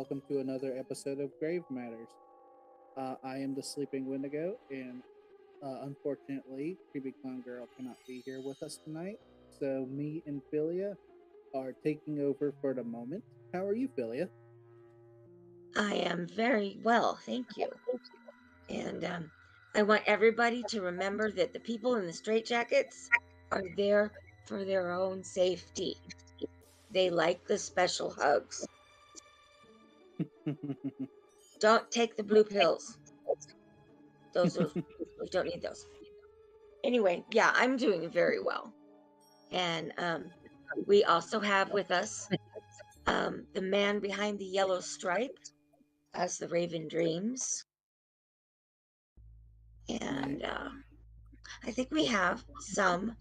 welcome to another episode of Grave Matters. I am the Sleeping Wendigo, and unfortunately, Creepy Clown Girl cannot be here with us tonight. So, me and Filia are taking over for the moment. How are you, Filia? I am very well, thank you. And I want everybody to remember that the people in the straitjackets are there for their own safety. They like the special hugs. Don't take the blue pills. Those are, we don't need those. Anyway, yeah, I'm doing very well. And we also have with us the man behind the yellow stripe as the Raven Dreams. And I think we have some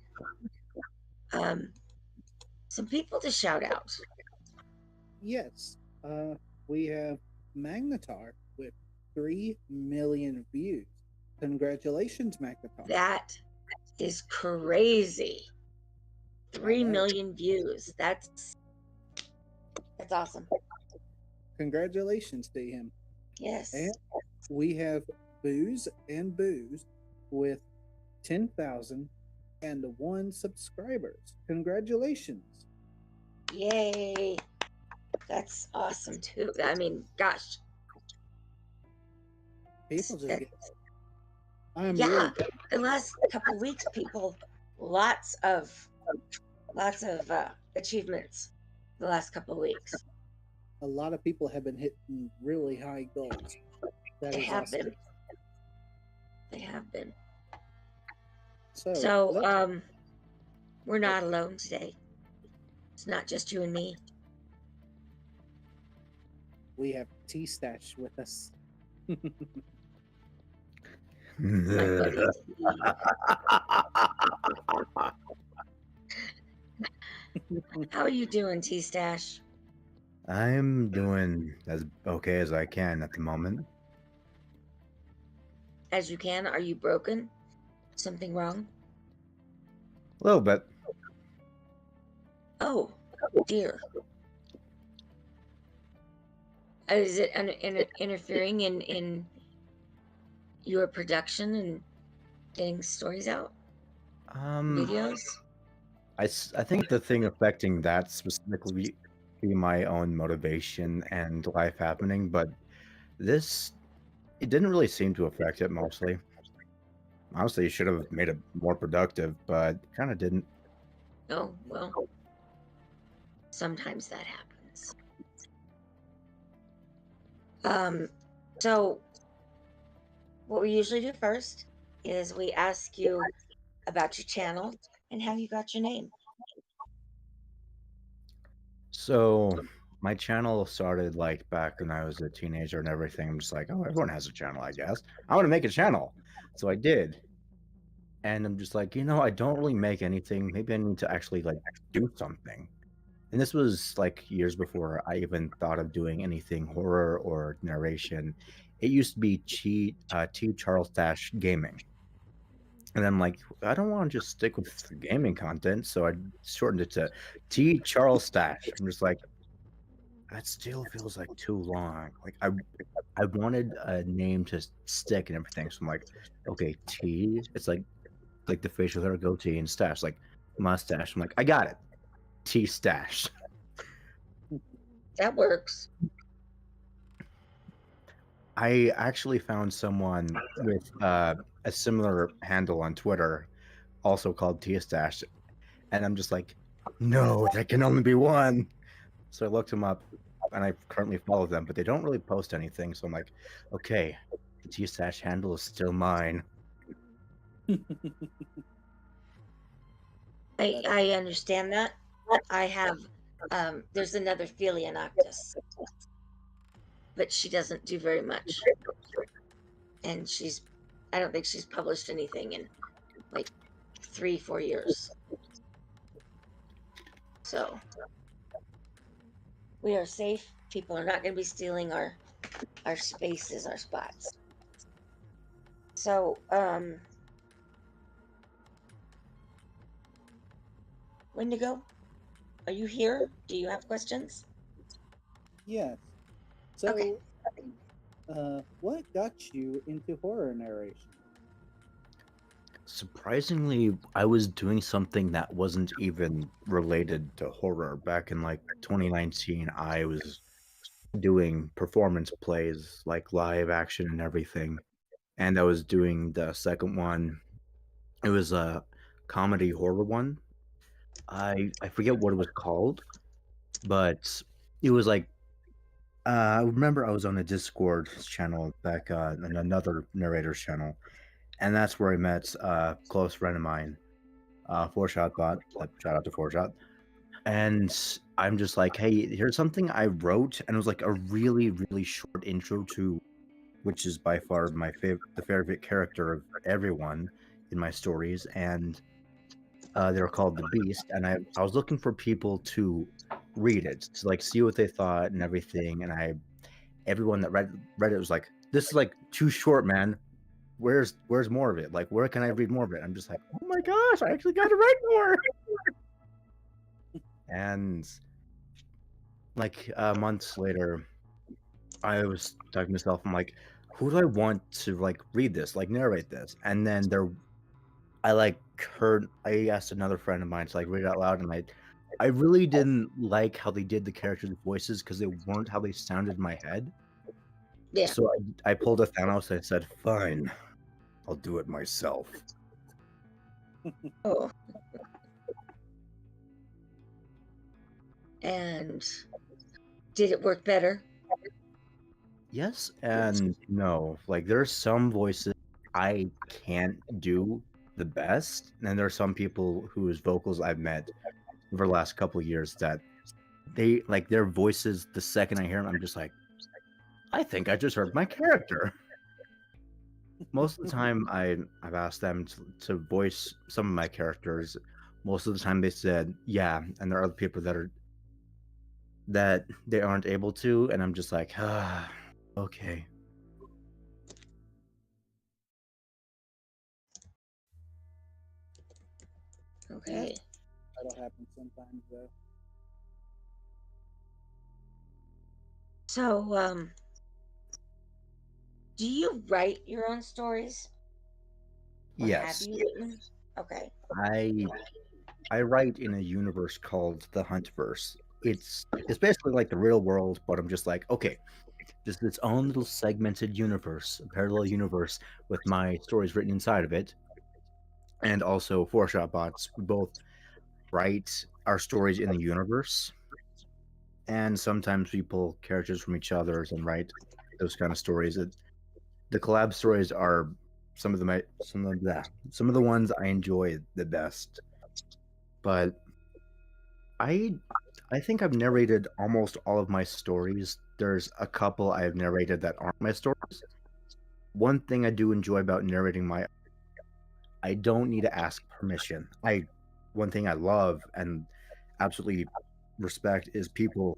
people to shout out. Yes, we have Magnetar with 3 million views. Congratulations, Magnetar. That is crazy. 3 million views. That's awesome. Congratulations to him. Yes. And we have Booze and Booze with 10,001 subscribers. Congratulations. Yay. That's awesome too. I mean, gosh. People just get... the last couple of weeks, people, lots of achievements the last couple of weeks. A lot of people have been hitting really high goals. They have been. So we're not alone today. It's not just you and me. We have Teestache with us. How are you doing, Teestache? I'm doing as okay as I can at the moment. As you can? Are you broken? Something wrong? A little bit. Oh, dear. Is it interfering in your production and getting stories out? Videos? I think the thing affecting that specifically be my own motivation and life happening, but it didn't really seem to affect it mostly. Honestly, you should have made it more productive, but kind of didn't. Oh, well, sometimes that happens. So what we usually do first is we ask you about your channel and how you got your name. So my channel started like back when I was a teenager and everything. I'm just like, oh, everyone has a channel, I guess. I want to make a channel. So I did. And I'm just like, I don't really make anything. Maybe I need to actually like do something. And this was like years before I even thought of doing anything horror or narration. It used to be T. Charles Dash Gaming. And I'm like, I don't want to just stick with gaming content, so I shortened it to T. Charles Stash. I'm just like, that still feels like too long. Like I wanted a name to stick and everything. So I'm like, okay, T. It's like the facial hair, goatee, and stash, like mustache. I'm like, I got it. T Stash. That works. I actually found someone with a similar handle on Twitter, also called Teestache, and I'm just like, no, there can only be one. So I looked him up, and I currently follow them, but they don't really post anything. So I'm like, okay, the Teestache handle is still mine. I understand that. I have there's another Filia Noctis, but she doesn't do very much, and I don't think she's published anything in like 3-4 years. So we are safe. People are not going to be stealing our spaces, our spots. So Wendigo, are you here? Do you have questions? Yes. So, Okay. what got you into horror narration? Surprisingly, I was doing something that wasn't even related to horror. Back in like 2019, I was doing performance plays, like live action and everything. And I was doing the second one. It was a comedy horror one. I forget what it was called, but it was like I remember I was on a Discord channel back in another narrator's channel, and that's where I met a close friend of mine, Four Shot Bot. Shout out to Four Shot. And I'm just like, hey, here's something I wrote, and it was like a really, really short intro to, which is by far my the favorite character of everyone in my stories, and they were called The Beast, and I was looking for people to read it to like see what they thought and everything, and everyone that read it was like, this is like too short, man. Where's more of it? Like, where can I read more of it? I'm just like, oh my gosh, I actually got to write more. And like months later, I was talking to myself. I'm like, who do I want to like read this, like narrate this? And then I like heard. I asked another friend of mine to like read it out loud, and I really didn't like how they did the characters' voices because they weren't how they sounded in my head. Yeah. So I pulled a Thanos and I said, fine, I'll do it myself. Oh. And did it work better? Yes and no. Like there's some voices I can't do the best, and there are some people whose vocals I've met over the last couple of years that they like their voices. The second I hear them, I'm just like, I think I just heard my character. Most of the time, I've asked them to voice some of my characters. Most of the time, they said yeah, and there are other people that they aren't able to, and I'm just like, okay. Okay. That'll happen sometimes, though. So, do you write your own stories? Or have Yes, you written? Okay. I write in a universe called the Huntverse. It's basically like the real world, but I'm just like, okay, just its own little segmented universe, a parallel universe with my stories written inside of it. And also Four Shot Bots. We both write our stories in the universe, and sometimes we pull characters from each other's and write those kind of stories. The collab stories are some of the ones I enjoy the best. But I think I've narrated almost all of my stories. There's a couple I have narrated that aren't my stories. One thing I do enjoy about narrating I don't need to ask permission. One thing I love and absolutely respect is people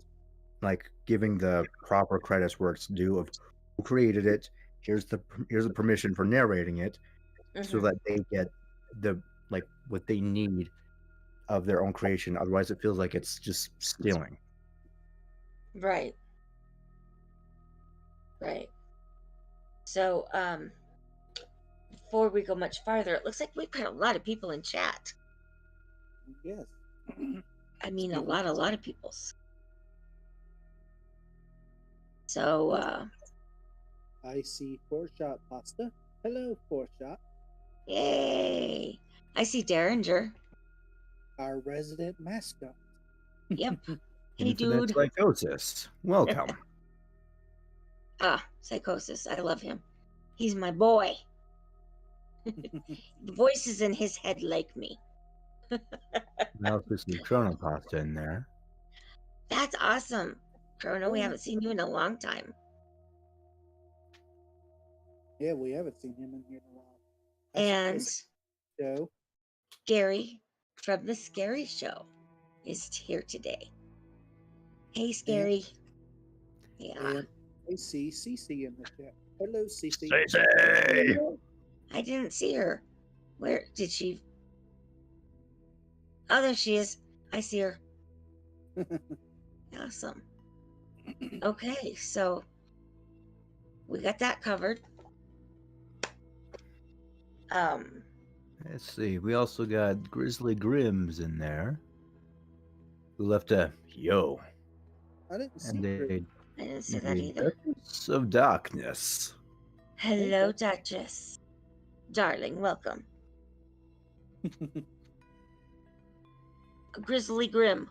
like giving the proper credits where it's due of who created it. Here's the permission for narrating it, so that they get the like what they need of their own creation. Otherwise, it feels like it's just stealing. Right. Right. So, before we go much farther, it looks like we've got a lot of people in chat. Yes. I mean, a lot of people's. So, I see Four Shot Pasta. Hello, Four Shot. yay! I see Derringer. Our resident mascot. Yep. Hey, Infinite dude. Psychosis. Welcome. Psychosis. I love him. He's my boy. The voices in his head like me. Now there's some Chronopasta in there. That's awesome. Chrono, we haven't seen you in a long time. Yeah, we haven't seen him in here in a while. And Joe. Gary from the Scary Show is here today. Hey, Scary. Yeah. And I see Cece in the chat. Hello, Cece. Cece! I didn't see her. Where did she? Oh, there she is. I see her. Awesome. Okay, so we got that covered. Let's see. We also got Grizzly Grims in there, who left a yo, I didn't see and Grim. I didn't see that either. Duchess of Darkness. Hello, Duchess. Darling, welcome. Grizzly Grim.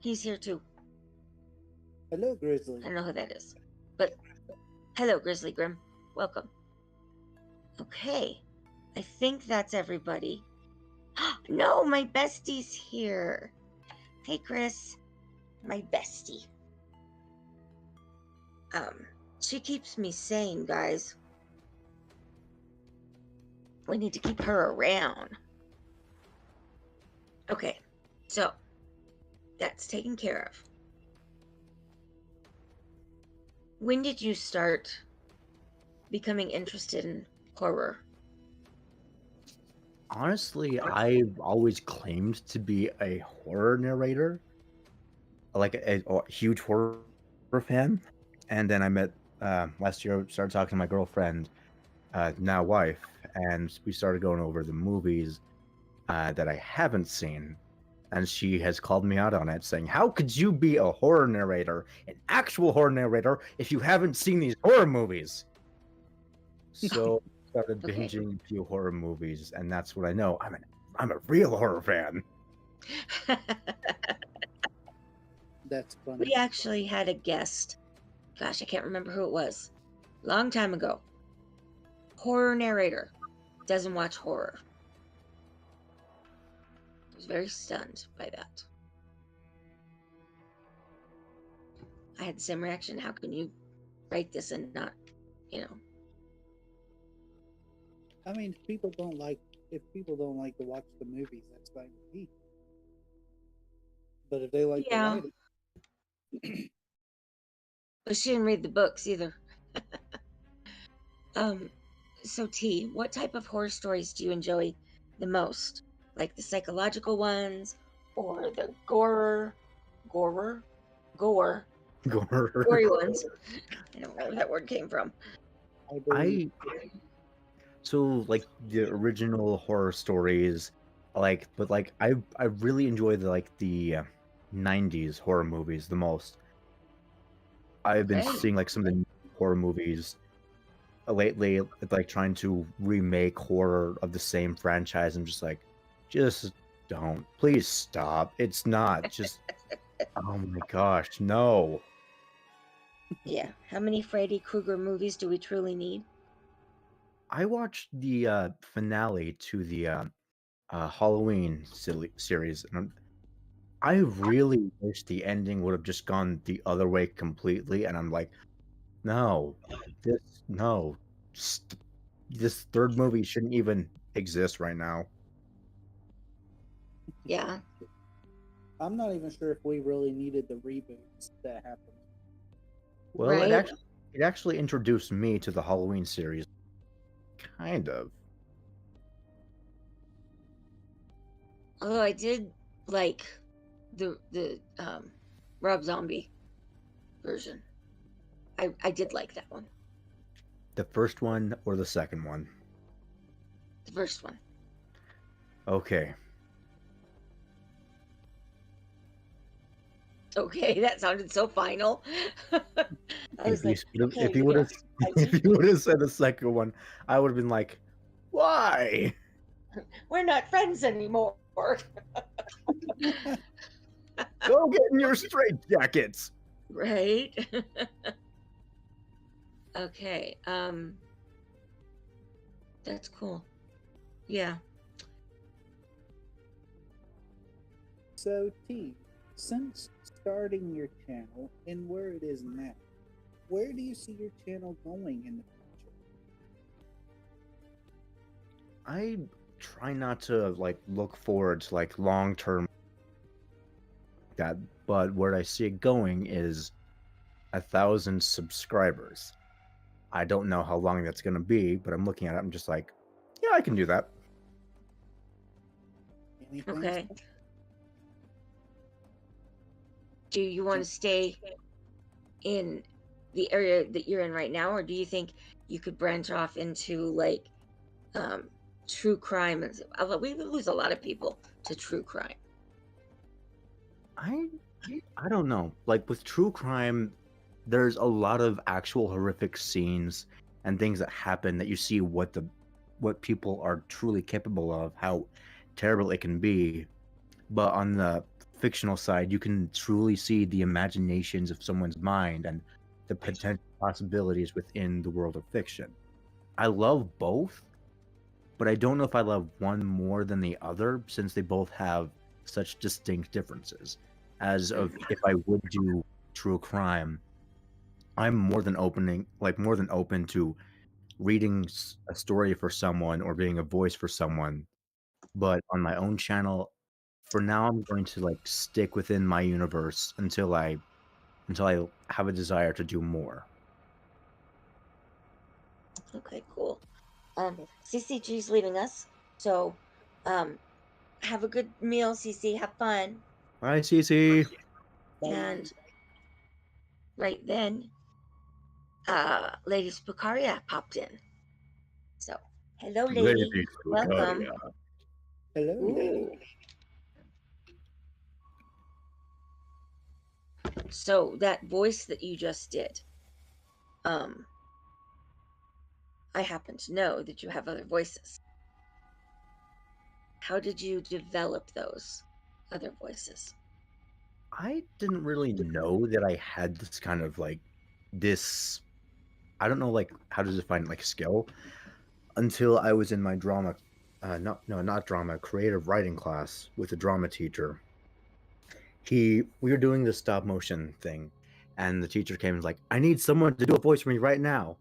He's here too. Hello, Grizzly. I don't know who that is. But hello, Grizzly Grim. Welcome. Okay. I think that's everybody. No, my bestie's here. Hey, Chris. My bestie. She keeps me sane, guys. We need to keep her around. Okay, so that's taken care of. When did you start becoming interested in horror? Honestly, I've always claimed to be a horror narrator, like a huge horror fan. And then I met last year. I started talking to my girlfriend, now wife, and we started going over the movies that I haven't seen. And she has called me out on it, saying, "How could you be a horror narrator, an actual horror narrator, if you haven't seen these horror movies?" So I started Okay. binging a few horror movies, and that's what I know. I'm a real horror fan. That's funny. We actually had a guest. Gosh, I can't remember who it was. Long time ago. Horror narrator. Doesn't watch horror. I was very stunned by that. I had the same reaction. How can you write this and not, I mean, if people don't like to watch the movies, that's fine with me. But if they like to write it, But she didn't read the books either. So T, what type of horror stories do you enjoy the most? Like the psychological ones or the gory ones? I don't know where that word came from. I believe So like the original horror stories, I really enjoy the 90s horror movies the most. I've been Okay. seeing like some of the horror movies lately, like trying to remake horror of the same franchise. I'm just like, just don't. Please stop. It's not just oh my gosh, no. Yeah. How many Freddy Krueger movies do we truly need? I watched the finale to the Halloween series, and I really wish the ending would have just gone the other way completely. And I'm like, no, no, this third movie shouldn't even exist right now. Yeah. I'm not even sure if we really needed the reboots that happened. Well, Right. it actually introduced me to the Halloween series, kind of. Although I did like the Rob Zombie version. I did like that one. The first one or the second one? The first one. Okay. Okay, that sounded so final. I was like, okay, if you would have said the second one, I would have been like, why? we're not friends anymore. Go get in your straight jackets. Right. Okay. That's cool. Yeah. So T, since starting your channel and where it is now, where do you see your channel going in the future? I try not to like look forward to like long term that, but where I see it going is 1,000 subscribers. I don't know how long that's gonna be, but I'm looking at it. I'm just like, yeah, I can do that. Anything Okay. special? Do you want to stay in the area that you're in right now, or do you think you could branch off into like true crime? And we lose a lot of people to true crime. I don't know. Like with true crime, there's a lot of actual horrific scenes and things that happen that you see what people are truly capable of, how terrible it can be. But on the fictional side, you can truly see the imaginations of someone's mind and the potential possibilities within the world of fiction. I love both, but I don't know if I love one more than the other, since they both have such distinct differences. As of if I would do true crime, I'm more than open to reading a story for someone or being a voice for someone. But on my own channel, for now, I'm going to like stick within my universe until I have a desire to do more. Okay, cool. CCG's leaving us, so have a good meal, CC. Have fun. Bye, CC. And right then, Lady Spucaria popped in. So, hello, lady. Welcome. Hello. Ooh. So that voice that you just did, I happen to know that you have other voices. How did you develop those other voices? I didn't really know that I had this kind of like this. I don't know like how to define like skill until I was in my drama, not drama, creative writing class with a drama teacher. We were doing this stop motion thing, and the teacher came and was like, "I need someone to do a voice for me right now."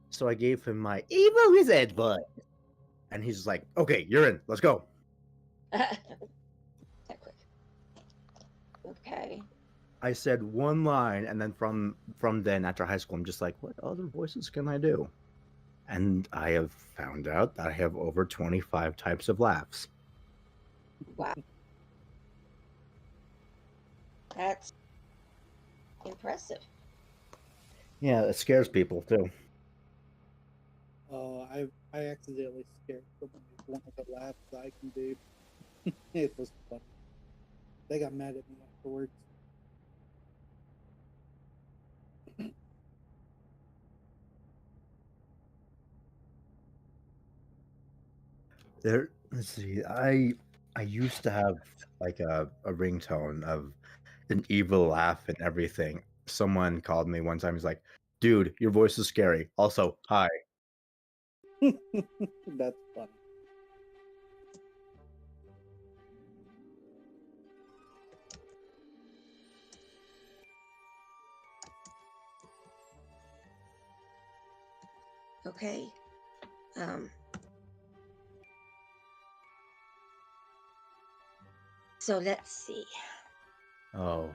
So I gave him my evil wizard voice, and he's just like, "Okay, you're in. Let's go." That quick. Okay. I said one line, and then from then after high school, I'm just like, what other voices can I do? And I have found out that I have over 25 types of laughs. Wow. That's impressive. Yeah, it scares people too. Oh, I accidentally scared someone with one of the laughs I can do. It was funny. They got mad at me afterwards. Let's see. I used to have like a ringtone of an evil laugh and everything. Someone called me one time. He's like, "Dude, your voice is scary. Also, hi." That's funny. Okay. So let's see. Oh,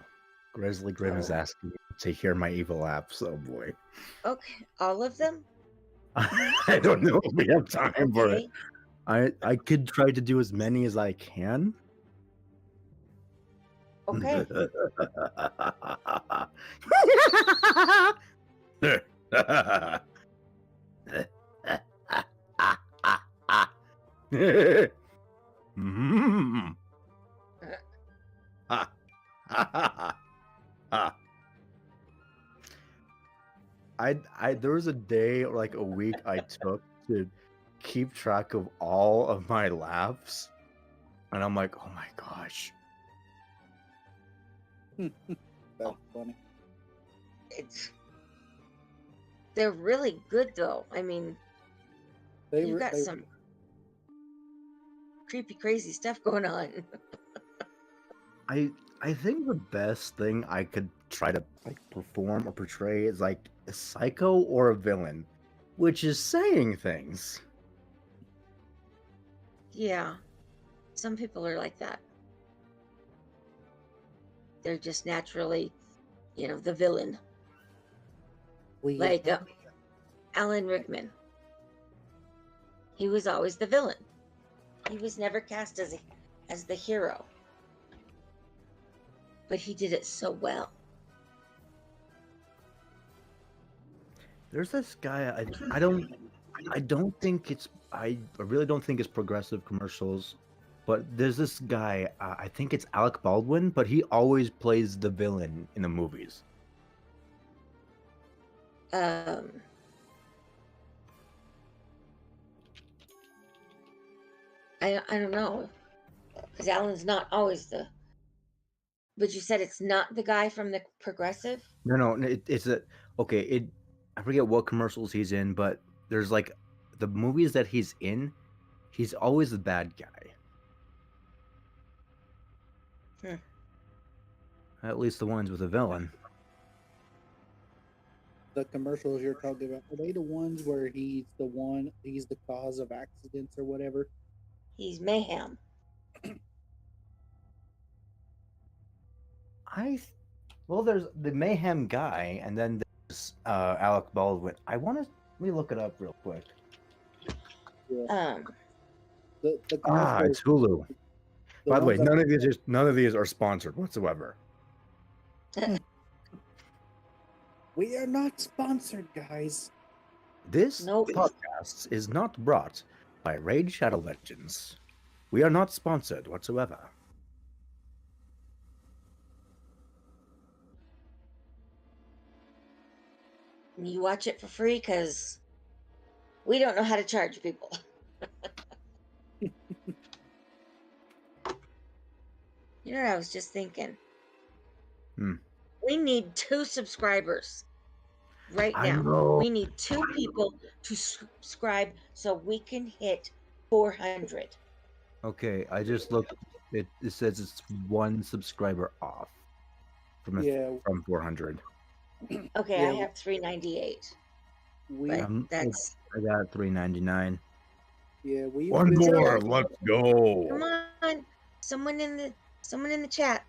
Grizzly Grim is asking me to hear my evil laughs. Oh boy. Okay, all of them? I don't know if we have time for it. I could try to do as many as I can. Okay. There was a day or like a week I took to keep track of all of my laughs, and I'm like, oh my gosh. That's funny. They're really good though. I mean, you got some creepy, crazy stuff going on. I think the best thing I could try to like perform or portray is like a psycho or a villain, which is saying things. Yeah, some people are like that. They're just naturally, the villain. Like Alan Rickman. He was always the villain. He was never cast as the hero. But he did it so well. There's this guy. I don't think it's. I really don't think it's progressive commercials. But there's this guy. I think it's Alec Baldwin, but he always plays the villain in the movies. Um, I don't know, because Alan's not always the. But you said it's not the guy from the Progressive. No, it's a okay. I forget what commercials he's in, but there's like the movies that he's in. He's always the bad guy. At least the ones with a villain. The commercials you're talking about, are they the ones where he's the cause of accidents or whatever? He's mayhem. Well, there's the Mayhem guy, and then there's Alec Baldwin. Let me look it up real quick. Yeah. The It's Hulu. By the way, none of these are sponsored whatsoever. We are not sponsored, guys. This Nope. podcast is not brought by Raid Shadow Legends. We are not sponsored whatsoever. You watch it for free because we don't know how to charge people. You know what I was just thinking? We need 2 subscribers right I now. know. We need 2 people to subscribe so we can hit 400. Okay, I just looked. It says it's 1 subscriber off from 400. Okay, I have 398. That's I got 399. Yeah, we. One more. Let's go. Come on, someone in the chat.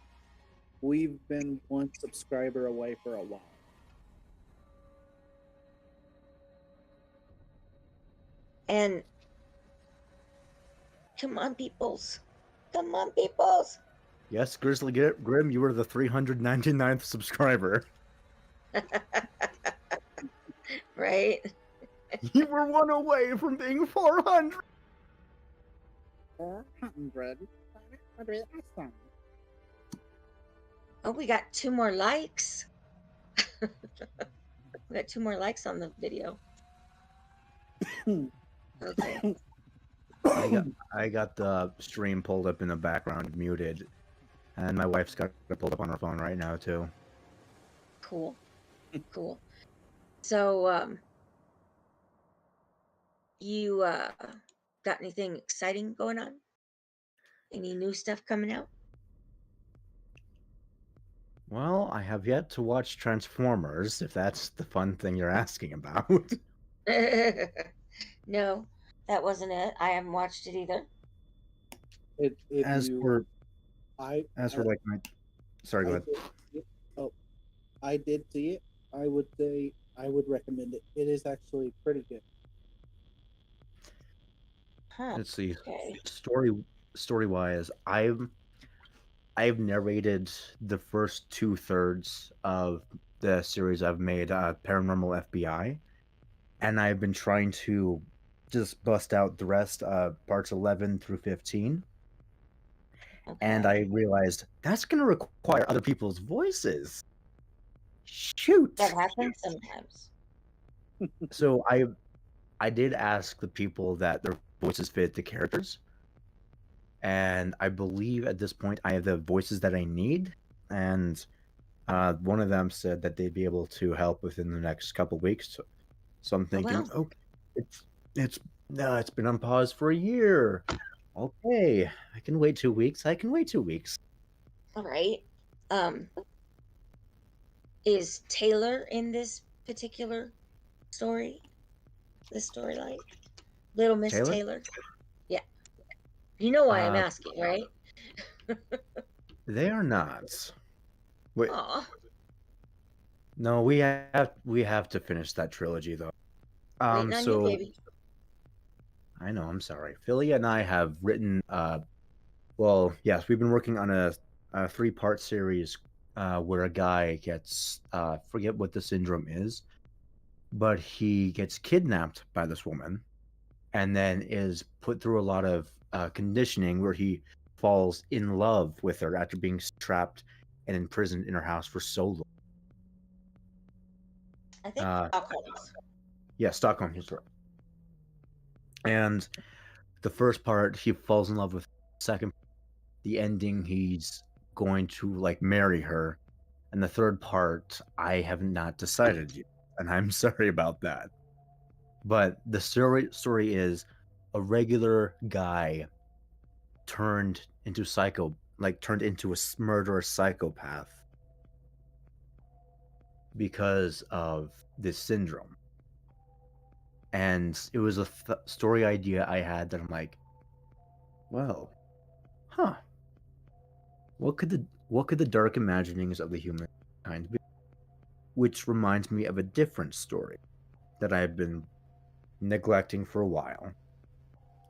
We've been 1 subscriber away for a while. And come on, peoples. Yes, Grizzly Grim, you were the 399th subscriber. Right? You were 1 away from being 400. 400. Awesome. Oh, we got 2 more likes. We got 2 more likes on the video. Okay. I got the stream pulled up in the background, muted, and my wife's got it pulled up on her phone right now too. Cool. So, you got anything exciting going on? Any new stuff coming out? Well, I have yet to watch Transformers, if that's the fun thing you're asking about. No, that wasn't it. I haven't watched it either. Sorry, go ahead. I did see it. I would say I would recommend it. It is actually pretty good. Huh. Let's see. Okay. Story wise, I've narrated the first 2/3 of the series I've made, Paranormal FBI, and I've been trying to just bust out the rest, parts 11 through 15. Okay. And I realized that's going to require other people's voices. Shoot. That happens sometimes. So I did ask the people that their voices fit the characters, and I believe at this point I have the voices that I need, and one of them said that they'd be able to help within the next couple weeks. So I'm thinking, wow. it's been on pause for a year. Okay, I can wait 2 weeks. All right. Is Taylor in this particular story? This storyline? Little Miss Taylor? Yeah. You know why I'm asking, right? They are not. Wait. Aw. No, we have to finish that trilogy though. Waiting on you, baby. I know, I'm sorry. Filia and I have written well, yes, we've been working on a 3-part series where a guy gets forget what the syndrome is, but he gets kidnapped by this woman and then is put through a lot of conditioning where he falls in love with her after being trapped and imprisoned in her house for so long. I think Stockholm's. Yeah, Stockholm. He's right. And the first part, he falls in love with. Second, the ending, he's going to like marry her. And the third part, I have not decided yet, and I'm sorry about that. But the story is a regular guy turned into a murderous psychopath because of this syndrome. And it was a story idea I had that I'm like, well, huh? What could the dark imaginings of the human kind be? Which reminds me of a different story that I've been neglecting for a while.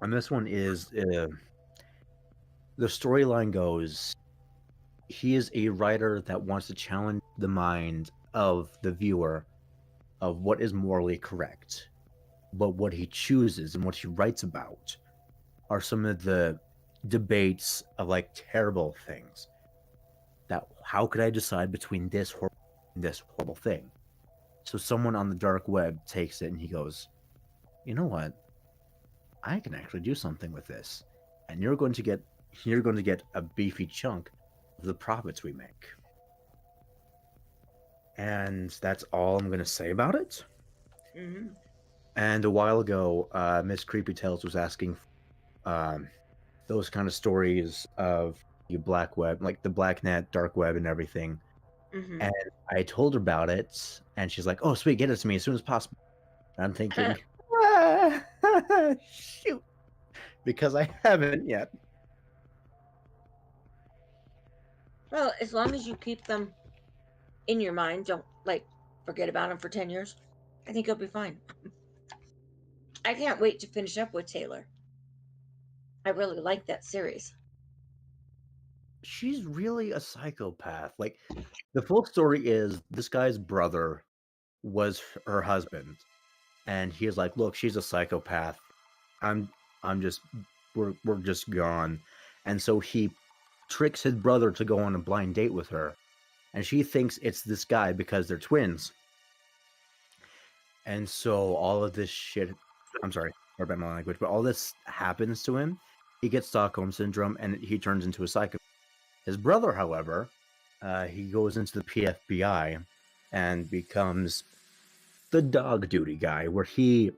And this one is the storyline goes, he is a writer that wants to challenge the mind of the viewer of what is morally correct. But what he chooses and what he writes about are some of the debates of like terrible things. That how could I decide between this horrible thing? So someone on the dark web takes it and he goes, you know what? I can actually do something with this, and you're going to get a beefy chunk of the profits we make. And that's all I'm going to say about it. Mm-hmm. And a while ago, Miss Creepy Tales was asking those kind of stories of the black web, like the black net, dark web, and everything. Mm-hmm. And I told her about it, and she's like, "Oh, sweet, get it to me as soon as possible." And I'm thinking, shoot, because I haven't yet. Well, as long as you keep them in your mind, don't like forget about them for 10 years, I think you'll be fine. I can't wait to finish up with Taylor. I really like that series. She's really a psychopath. Like, the full story is this guy's brother was her husband, and he was like, "Look, she's a psychopath. I'm just we're just gone." And so he tricks his brother to go on a blind date with her, and she thinks it's this guy because they're twins. And so all of this shit, I'm sorry about my language, but all this happens to him. He gets Stockholm syndrome, and he turns into a psychopath. His brother, however, he goes into the PFBI and becomes the dog duty guy, where he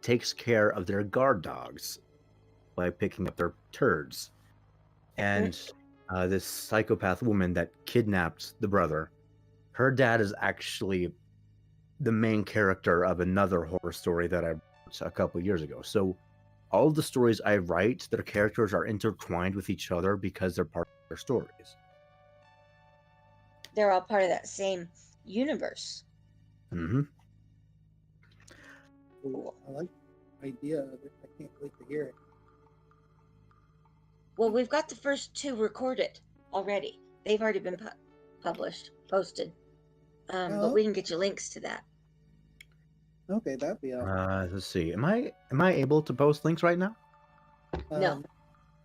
takes care of their guard dogs by picking up their turds. And this psychopath woman that kidnapped the brother, her dad is actually the main character of another horror story that I wrote a couple years ago. So all of the stories I write, their characters are intertwined with each other because they're part of their stories. They're all part of that same universe. Mm-hmm. Cool. I like the idea of it. I can't wait to hear it. Well, we've got the first 2 recorded already. They've already been posted. But we can get you links to that. Okay, that'd be awesome. Let's see. Am I able to post links right now? No.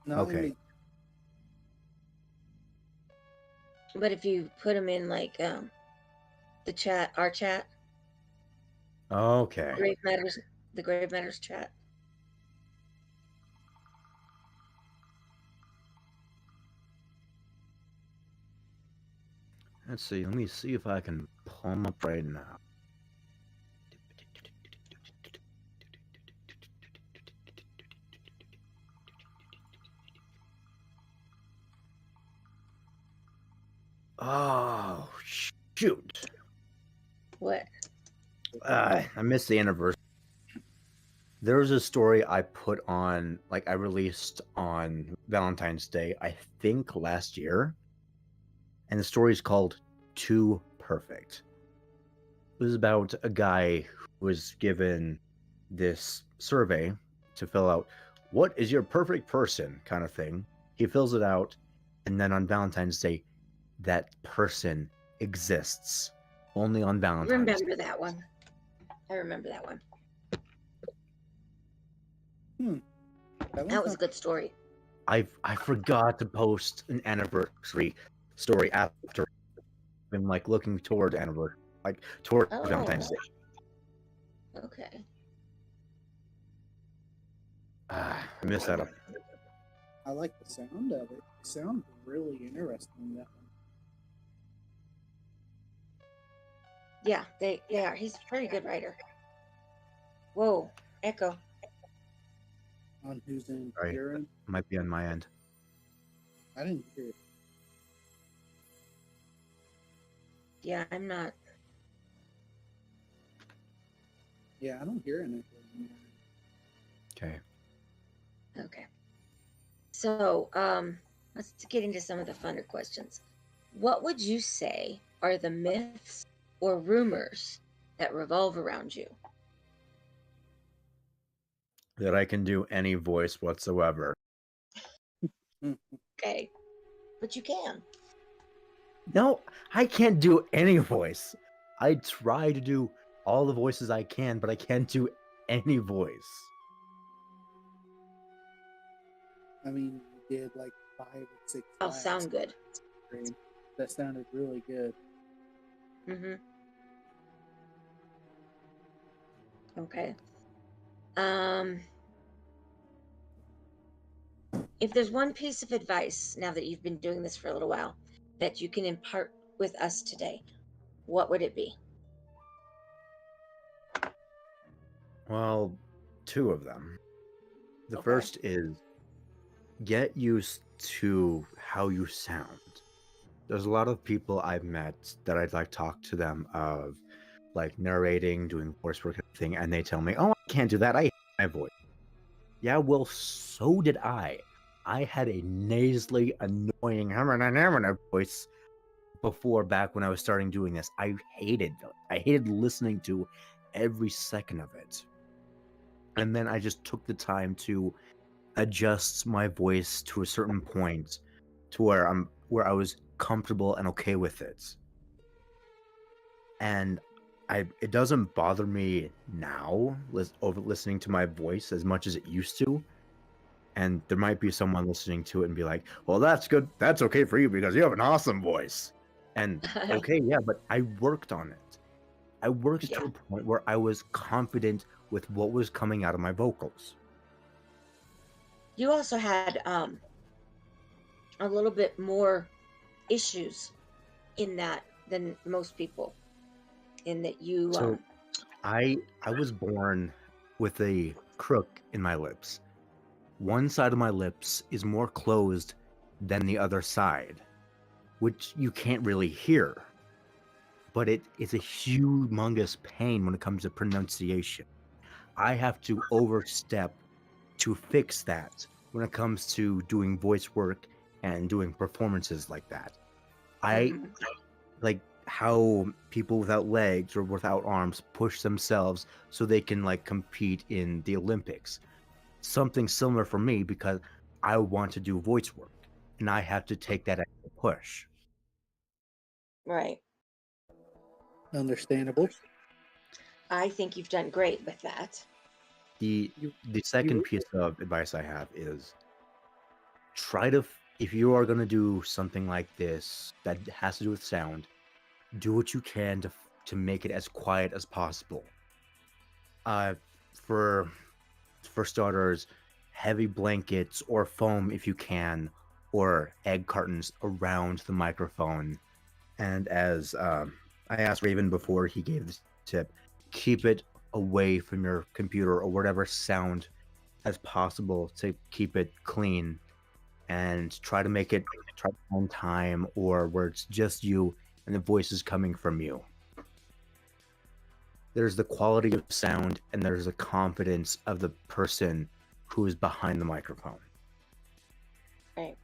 No. Okay. But if you put them in like the chat, our chat. Okay. The Grave Matters chat. Let's see. Let me see if I can pull them up right now. Oh, shoot. What? I missed the anniversary. There was a story I put on, like I released on Valentine's Day, I think last year. And the story is called Too Perfect. It was about a guy who was given this survey to fill out, what is your perfect person kind of thing. He fills it out, and then on Valentine's Day, that person exists only on Valentine's Day. Remember that one. I remember that one. That was a good story. I forgot to post an anniversary story after. Been like looking toward anniversary, like toward Valentine's Day. Okay. I missed that up. I like the sound of it. It sounds really interesting, that one. Yeah, they are. He's a pretty good writer. Whoa, echo. On who's in Right. your end? Might be on my end. I didn't hear it. Yeah, I'm not. Yeah, I don't hear anything. Okay. Okay. So, let's get into some of the funner questions. What would you say are the myths or rumors that revolve around you? That I can do any voice whatsoever. Okay. But you can. No, I can't do any voice. I try to do all the voices I can, but I can't do any voice. I mean, you did like 5 or 6. I'll sound good. That sounded really good. Mm-hmm. Okay. If there's one piece of advice, now that you've been doing this for a little while, that you can impart with us today, what would it be? Well, 2 of them. The Okay. first is get used to how you sound. There's a lot of people I've met that I'd like talk to them of like narrating, doing voice work and everything, and they tell me, "Oh, I can't do that. I hate my voice." Yeah, well, so did I. I had a nasally, annoying voice before, back when I was starting doing this. I hated listening to every second of it. And then I just took the time to adjust my voice to a certain point to where I was comfortable and okay with it. And it doesn't bother me now over listening to my voice as much as it used to. And there might be someone listening to it and be like, "Well, that's good. That's okay for you because you have an awesome voice." And okay, yeah, but I worked on it. I worked to a point where I was confident with what was coming out of my vocals. You also had a little bit more issues in that than most people, in that you So I was born with a crook in my lips. One side of my lips is more closed than the other side, which you can't really hear. But it is a humongous pain when it comes to pronunciation. I have to overstep to fix that when it comes to doing voice work and doing performances like that. I like how people without legs or without arms push themselves so they can like compete in the Olympics. Something similar for me because I want to do voice work and I have to take that extra push. Right. Understandable. I think you've done great with that. The second piece of advice I have is try to, if you are going to do something like this that has to do with sound, do what you can to make it as quiet as possible. For starters, heavy blankets or foam if you can, or egg cartons around the microphone. And as I asked Raven before he gave this tip, keep it away from your computer or whatever sound as possible to keep it clean, and try to make it on time or where it's just you and the voice is coming from you. There's the quality of sound and there's the confidence of the person who is behind the microphone. Right.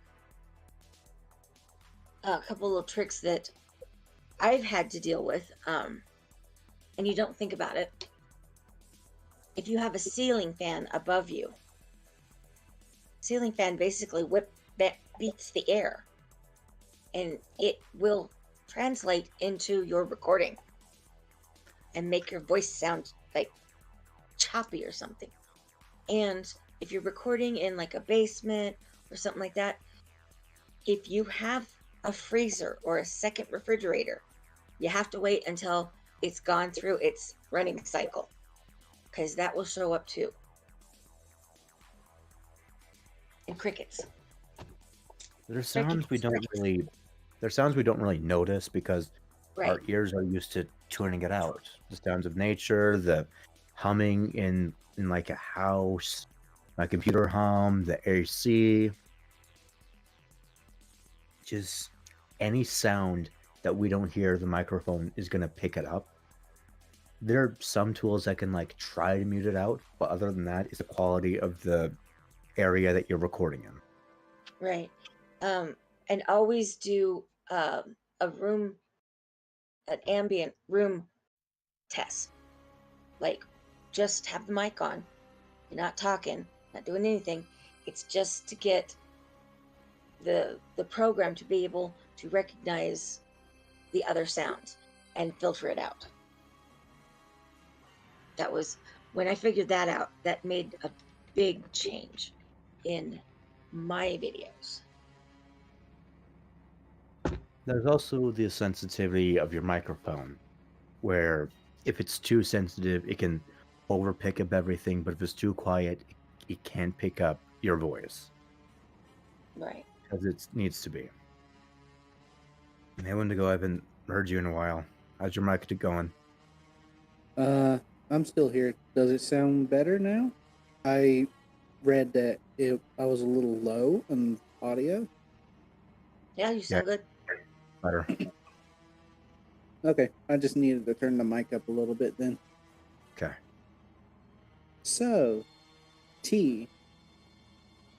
A couple little tricks that I've had to deal with, and you don't think about it. If you have a ceiling fan above you, ceiling fan basically beats the air, and it will translate into your recording and make your voice sound like choppy or something. And if you're recording in like a basement or something like that, if you have a freezer or a second refrigerator, you have to wait until it's gone through its running cycle, because that will show up too. And crickets. There's sounds we don't really notice because Right. our ears are used to tuning it out. The sounds of nature, the humming in like a house, my computer hum, the AC, just any sound that we don't hear, the microphone is gonna pick it up. There are some tools that can like try to mute it out, but other than that, it's the quality of the area that you're recording in. Right. And always do a room, an ambient room test. Like, just have the mic on. You're not talking, not doing anything. It's just to get the program to be able to recognize the other sounds and filter it out. That was when I figured that out. That made a big change in my videos. There's also the sensitivity of your microphone, where if it's too sensitive, it can overpick up everything, but if it's too quiet, it can't pick up your voice. Right. As it needs to be. Hey, Wendigo, I haven't heard you in a while. How's your mic going? I'm still here. Does it sound better now? I read that I was a little low on audio. Yeah, you sound good. Better. Okay, I just needed to turn the mic up a little bit then. Okay. So, T,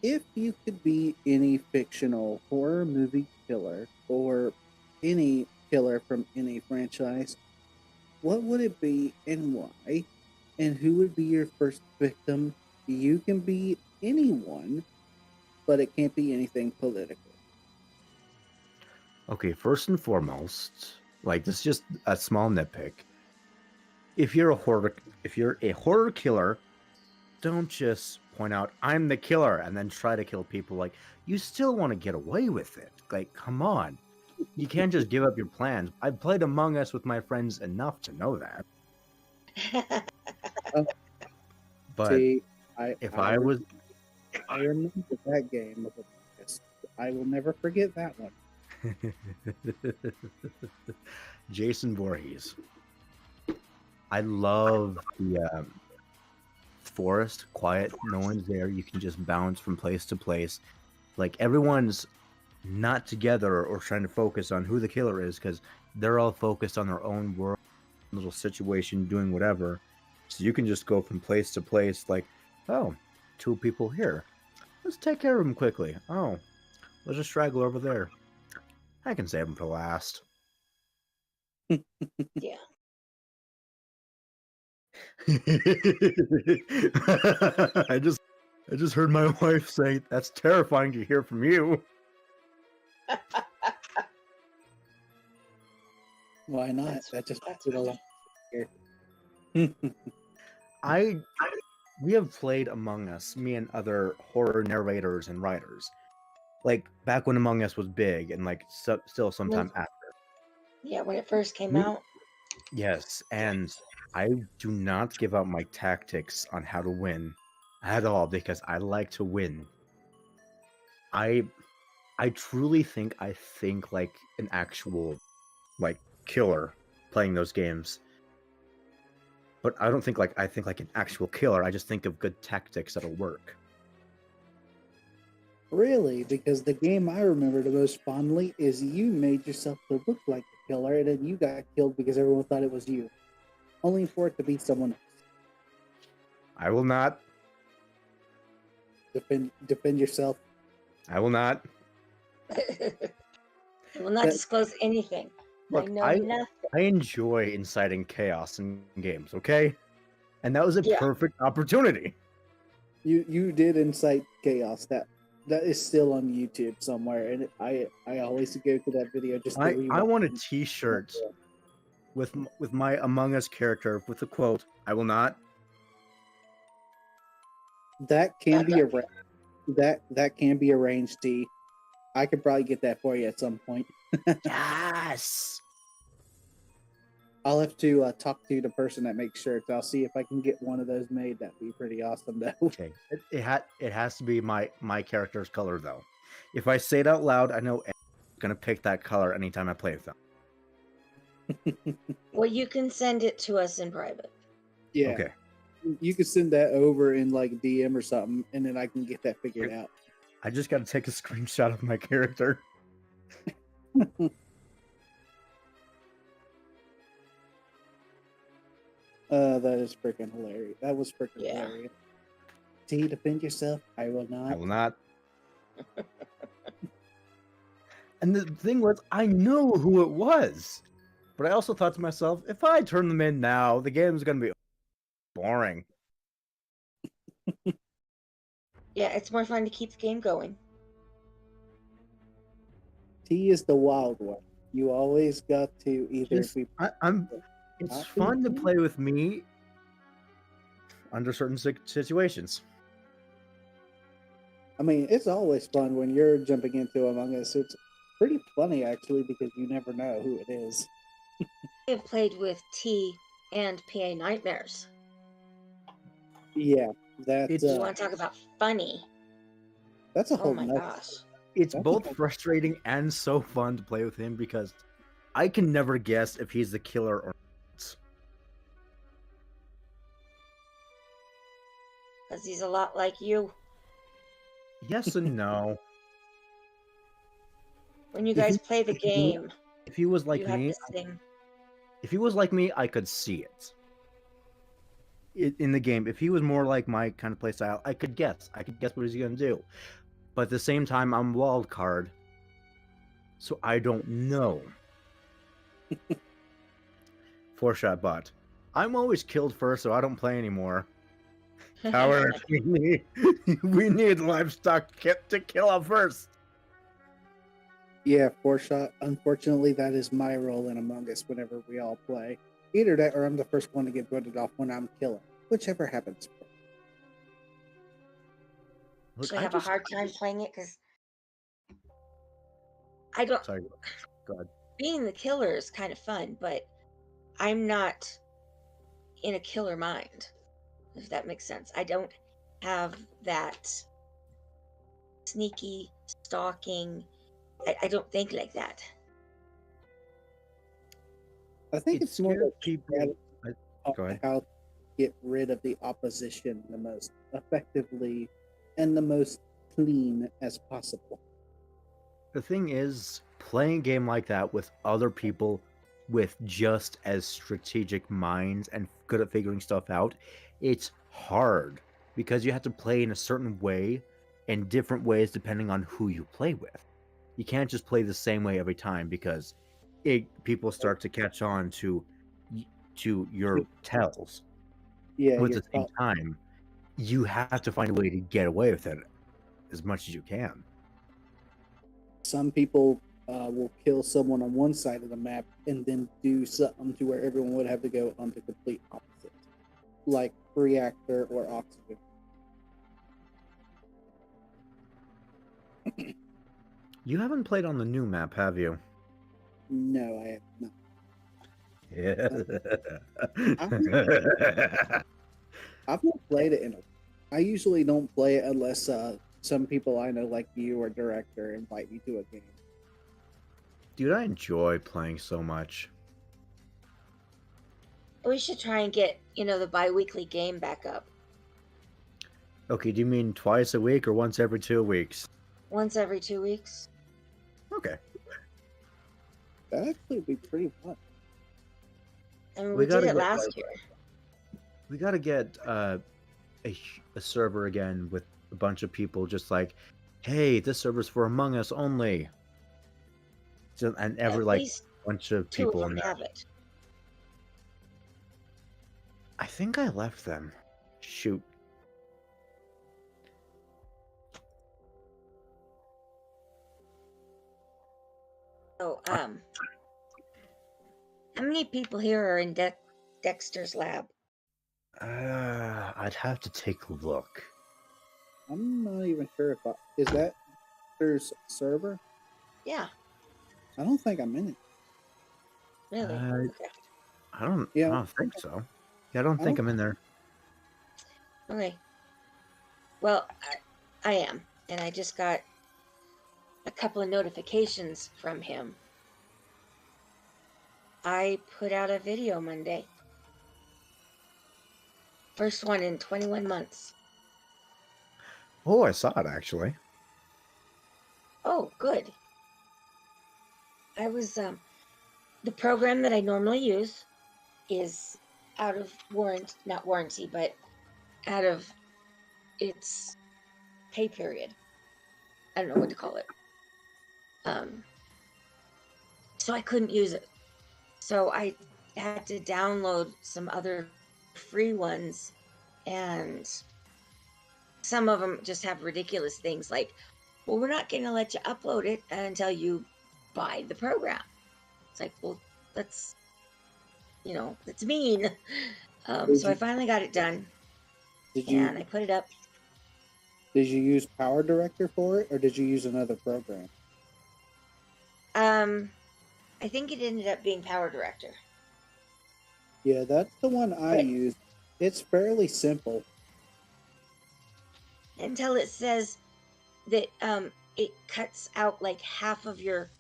if you could be any fictional horror movie killer or any killer from any franchise, what would it be and why? And who would be your first victim? You can be anyone, but it can't be anything political. Okay, first and foremost, like this is just a small nitpick. If you're a horror killer, don't just point out I'm the killer and then try to kill people. Like, you still want to get away with it. Like, come on. You can't just give up your plans. I've played Among Us with my friends enough to know that. But See, I remember that game of Among Us. I will never forget that one. Jason Voorhees. I love the forest, quiet, no one's there. You can just bounce from place to place. Like, everyone's not together or trying to focus on who the killer is because they're all focused on their own world, little situation, doing whatever. So you can just go from place to place like, oh, 2 people here. Let's take care of them quickly. Oh, there's a straggler over there. I can save them for last. Yeah. I just heard my wife say that's terrifying to hear from you. Why not? That just That's put a lot here. We have played Among Us, me and other horror narrators and writers. Like, back when Among Us was big and like still sometime after. Yeah, when it first came out. Yes, and I do not give out my tactics on how to win at all because I like to win. I truly think I think like an actual like killer playing those games. But I don't think like I think like an actual killer. I just think of good tactics that'll work. Really? Because the game I remember the most fondly is you made yourself to look like the killer, and then you got killed because everyone thought it was you, only for it to be someone else. I will not. Defend yourself. I will not. I will not disclose anything. Look, I know nothing. I enjoy inciting chaos in games, okay? And that was a perfect opportunity. You did incite chaos. That is still on YouTube somewhere, and I always go to that video just. I want a T-shirt with my Among Us character with the quote, "I will not." That can be that can be arranged, D. I could probably get that for you at some point. Yes. I'll have to talk to the person that makes shirts. I'll see if I can get one of those made. That'd be pretty awesome, though. Okay. It has to be my character's color though. If I say it out loud, I know I'm gonna pick that color anytime I play with them. Well, you can send it to us in private. Yeah. Okay. You could send that over in like DM or something, and then I can get that figured out. I just got to take a screenshot of my character. That is freaking hilarious. That was freaking hilarious. See, defend yourself. I will not. I will not. And the thing was, I knew who it was, but I also thought to myself, if I turn them in now, the game's gonna be boring. Yeah, it's more fun to keep the game going. T is the wild one. You always got to either be. It's fun to play with me under certain situations. I mean, it's always fun when you're jumping into Among Us. It's pretty funny actually because you never know who it is. I've played with T and PA Nightmares. Yeah, that's. You want to talk about funny? That's a whole. Oh my gosh! It's both frustrating and so fun to play with him because I can never guess if he's the killer or not. Because he's a lot like you. Yes and no. When you guys play the game, if he was like you have me, this thing. If he was like me, I could see it in the game. If he was more like my kind of play style, I could guess. I could guess what he's gonna do. But at the same time, I'm wild card, so I don't know. Four-shot bot. I'm always killed first, so I don't play anymore. Tower, we need livestock to kill up first. Yeah, 4-shot. Unfortunately, that is my role in Among Us whenever we all play. Either that or I'm the first one to get voted off when I'm killing. Whichever happens. I have a hard time playing it because I don't. Sorry, go ahead. Being the killer is kind of fun, but I'm not in a killer mind, if that makes sense. I don't have that sneaky stalking. I don't think like that. I think it's more like people. Go ahead. How to get rid of the opposition the most effectively and the most clean as possible. The thing is, playing a game like that with other people with just as strategic minds and good at figuring stuff out, it's hard because you have to play in a certain way and different ways depending on who you play with. You can't just play the same way every time because people start to catch on to your tells. Yeah. But at the same time, you have to find a way to get away with it as much as you can. Some people will kill someone on one side of the map and then do something to where everyone would have to go on the complete opposite, like reactor or oxygen. You haven't played on the new map, have you? No, I have not. Yeah. I've not played it I usually don't play it unless some people I know, like you or director, invite me to a game. Dude, I enjoy playing so much. We should try and get, the bi-weekly game back up. Okay, do you mean twice a week or once every 2 weeks? Once every 2 weeks. Okay. That actually would be pretty fun. I mean, we did it last year. We gotta get a server again with a bunch of people just like, hey, this server's for Among Us only. So, and every bunch of people in there. Have it. I think I left them. Shoot. So, How many people here are in Dexter's lab? I'd have to take a look. I'm not even sure if is that there's server? Yeah, I don't think I'm in it. really. Uh, Okay. I don't think so. Yeah, I don't think I'm in there. Okay. Well, I am, and I just got a couple of notifications from him. I put out a video Monday. First one in 21 months. Oh, I saw it actually. Oh, good. I was the program that I normally use is out of not warranty, but out of its pay period. I don't know what to call it. So I couldn't use it. So I had to download some other free ones, and some of them just have ridiculous things like, well, we're not going to let you upload it until you buy the program. It's like, well, that's mean. So I finally got it done, and I put it up. Did you use Power Director for it, or did you use another program? I think it ended up being Power Director. Yeah, that's the one I use. It's fairly simple. Until it says that it cuts out like half of your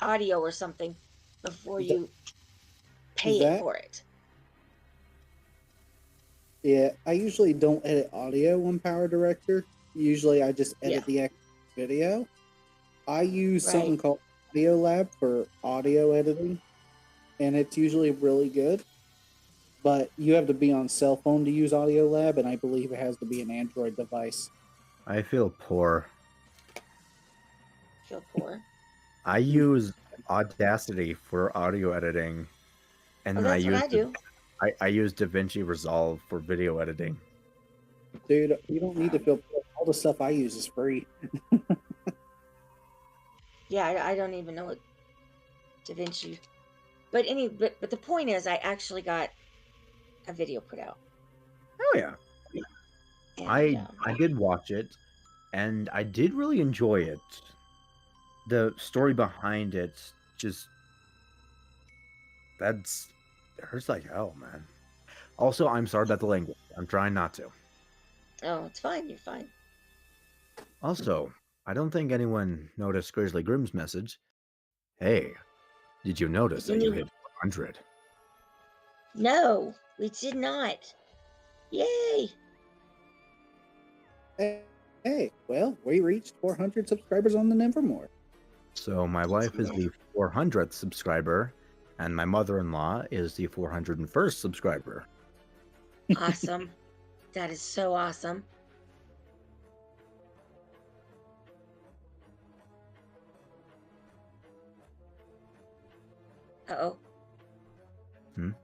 audio or something before you pay for it. Yeah, I usually don't edit audio on Power Director. Usually I just edit the video. I use something called Audio Lab for audio editing, and it's usually really good. But you have to be on cell phone to use Audio Lab, and I believe it has to be an Android device. I feel poor. Feel poor? I use Audacity for audio editing, and then I use DaVinci Resolve for video editing. Dude, you don't need to feel poor. All the stuff I use is free. Yeah, I don't even know what DaVinci. But but the point is, I actually got a video put out. Oh yeah. And, I did watch it, and I did really enjoy it. The story behind it it hurts like hell, man. Also, I'm sorry about the language. I'm trying not to. Oh, it's fine. You're fine. Also, I don't think anyone noticed Grizzly Grimm's message. Hey, did you notice that you hit 400? No, we did not. Yay! Hey, well, we reached 400 subscribers on the Nevermore. So my wife is the 400th subscriber, and my mother-in-law is the 401st subscriber. Awesome. That is so awesome. Uh-oh.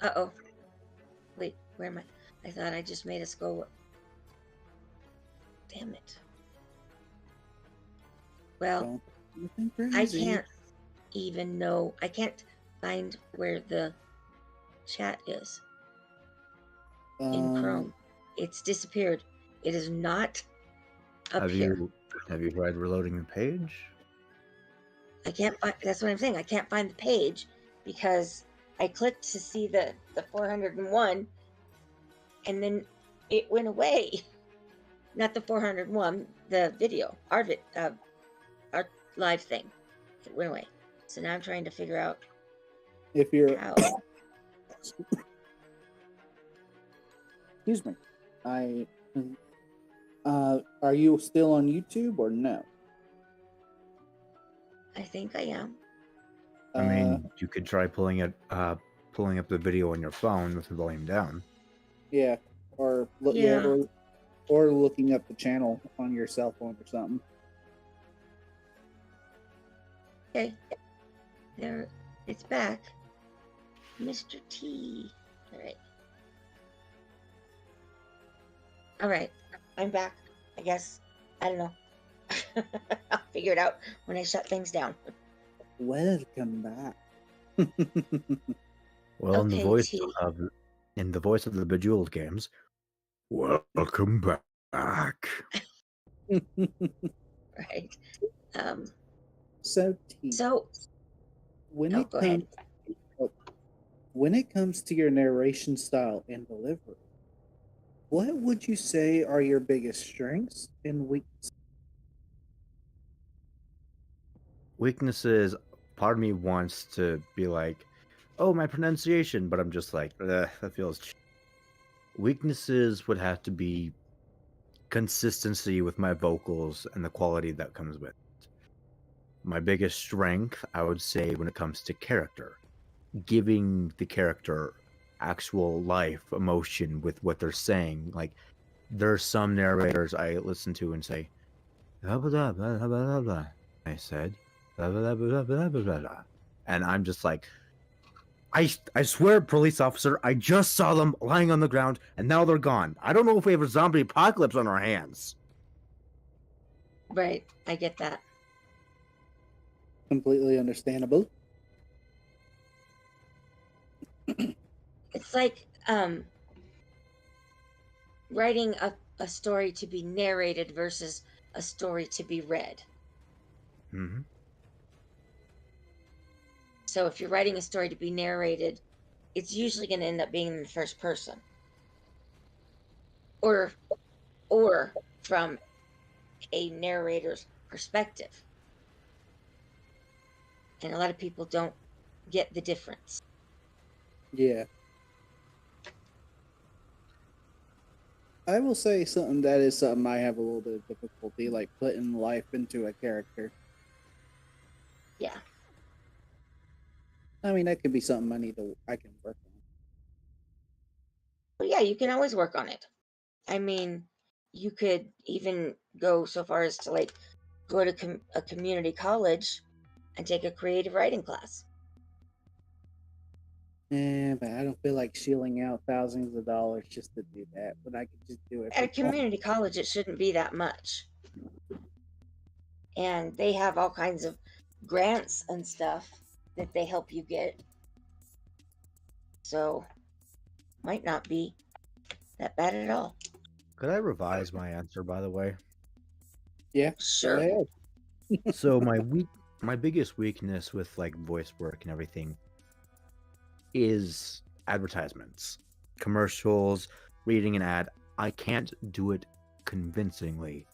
Uh-oh. Wait, where am I? I thought I just made us go. Damn it. Well, I can't even know. I can't find where the chat is in Chrome. It's disappeared. It is not up here. Have you tried reloading the page? I can't find. That's what I'm saying. I can't find the page because I clicked to see the 401, and then it went away. Not the 401, the video, our live thing. It went away. So now I'm trying to figure out if you're how. Excuse me. Are you still on YouTube or no? I think I am. I mean, you could try pulling up the video on your phone with the volume down. Yeah, or looking up the channel on your cell phone or something. Okay, there, it's back, Mr. T. All right, I'm back. I guess I don't know. I'll figure it out when I shut things down. Welcome back. Well, in the Okay, voice T. of the Bejeweled games, welcome back. Right. Um, So, T, so, when oh, it go ahead. comes when it comes to your narration style and delivery, what would you say are your biggest strengths and weaknesses? Weaknesses, part of me wants to be like, oh, my pronunciation, but I'm just like, that feels. Weaknesses would have to be consistency with my vocals and the quality that comes with it. My biggest strength, I would say, when it comes to character, giving the character actual life, emotion with what they're saying. Like, there's some narrators I listen to and say, blah, blah, blah, blah, blah, blah. I said, blah, blah, blah, blah, blah, blah, blah. And I'm just like, I swear, police officer, I just saw them lying on the ground and now they're gone. I don't know if we have a zombie apocalypse on our hands. Right. I get that. Completely understandable. It's like writing a story to be narrated versus a story to be read. Mm-hmm. So if you're writing a story to be narrated, it's usually going to end up being in the first person, or from a narrator's perspective. And a lot of people don't get the difference. Yeah. I will say something that is something I have a little bit of difficulty, like putting life into a character. Yeah. I mean, that could be something I can work on. But yeah, you can always work on it. I mean, you could even go so far as to like go to a community college and take a creative writing class. Yeah, but I don't feel like shelling out thousands of dollars just to do that. But I could just do it. At a community college, it shouldn't be that much. And they have all kinds of grants and stuff that they help you get. So, might not be that bad at all. Could I revise my answer, by the way? Yeah, Sure. go ahead. So my biggest weakness with like voice work and everything is advertisements, commercials, reading an ad. I can't do it convincingly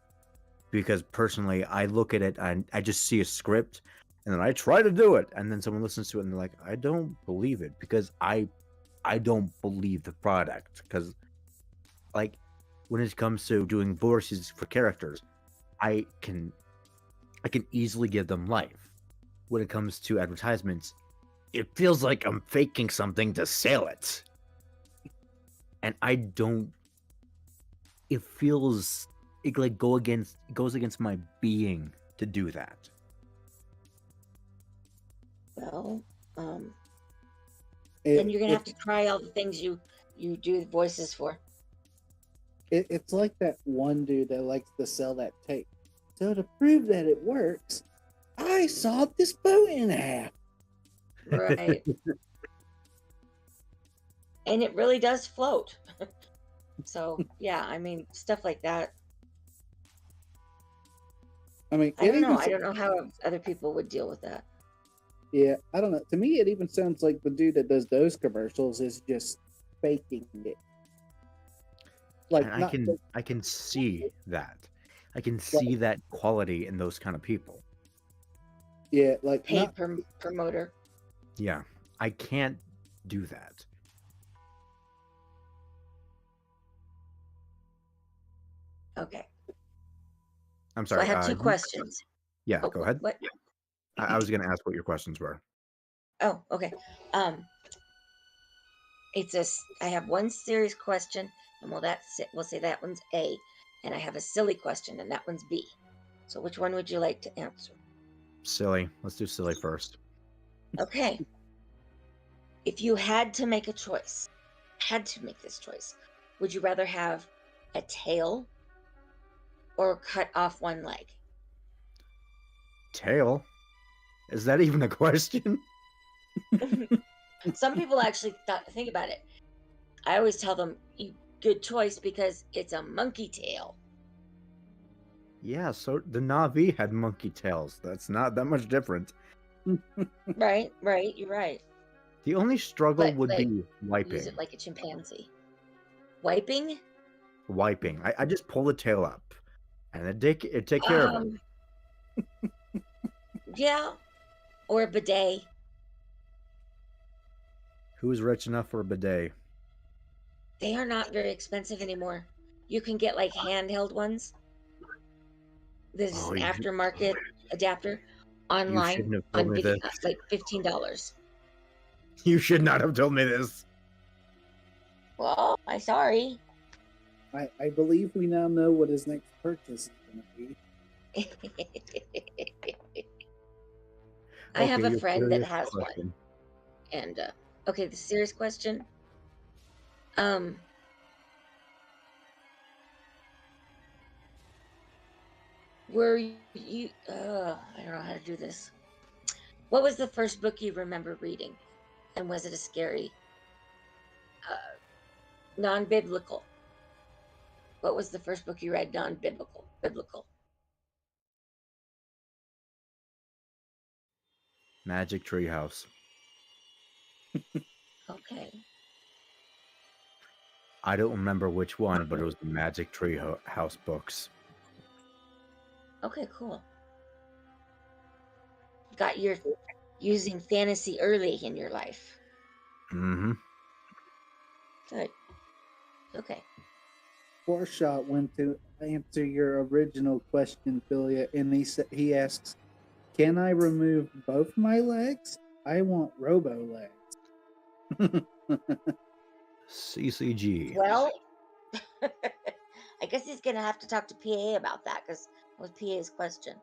because personally I look at it and I just see a script and then I try to do it and then someone listens to it and they're like, I don't believe it because I don't believe the product. Because like when it comes to doing voices for characters, I can easily give them life. When it comes to advertisements, it feels like I'm faking something to sell it. And I don't, it feels, it like goes against my being to do that. Well, then you're gonna have to try all the things you do the voices for. It's like that one dude that likes to sell that tape. So to prove that it works, I sawed this boat in half. Right. And it really does float. So yeah, I mean, stuff like that. I mean, I don't know. I don't know how other people would deal with that. Yeah, I don't know. To me, it even sounds like the dude that does those commercials is just faking it. Like, and I can see that. I can see that quality in those kind of people. Yeah, like paid promoter. Yeah, I can't do that. Okay. I'm sorry. So I have two questions. Yeah, go ahead. What? I was going to ask what your questions were. Oh, okay. I have one serious question, and we'll say that one's A, and I have a silly question, and that one's B. So which one would you like to answer? Silly. Let's do silly first. Okay. If you had to make this choice, would you rather have a tail or cut off one leg? Tail? Is that even a question? Some people actually think about it. I always tell them, good choice because it's a monkey tail. Yeah, so the Na'vi had monkey tails. That's not that much different. Right, you're right. The only struggle would be Use wiping. it like a chimpanzee. Wiping? Wiping. I just pull the tail up, and it take care of it. Yeah, or a bidet. Who's rich enough for a bidet? They are not very expensive anymore. You can get like handheld ones. This is an aftermarket adapter online on video, like $15. You should not have told me this. Well, I'm sorry. I believe we now know what his next purchase is going to be. I have a friend that has one. And okay, the serious question. Were you I don't know how to do this. What was the first book you remember reading? And was it a scary non-biblical? What was the first book you read non-biblical? Biblical. Magic Treehouse. Okay. I don't remember which one, but it was the Magic Treehouse books. Okay, cool. Got your using fantasy early in your life. Mm-hmm. Good. Okay. Warshot went to answer your original question, Filia, and he asks, "Can I remove both my legs? I want robo legs." CCG. Well, I guess he's gonna have to talk to PA about that because it was PA's question.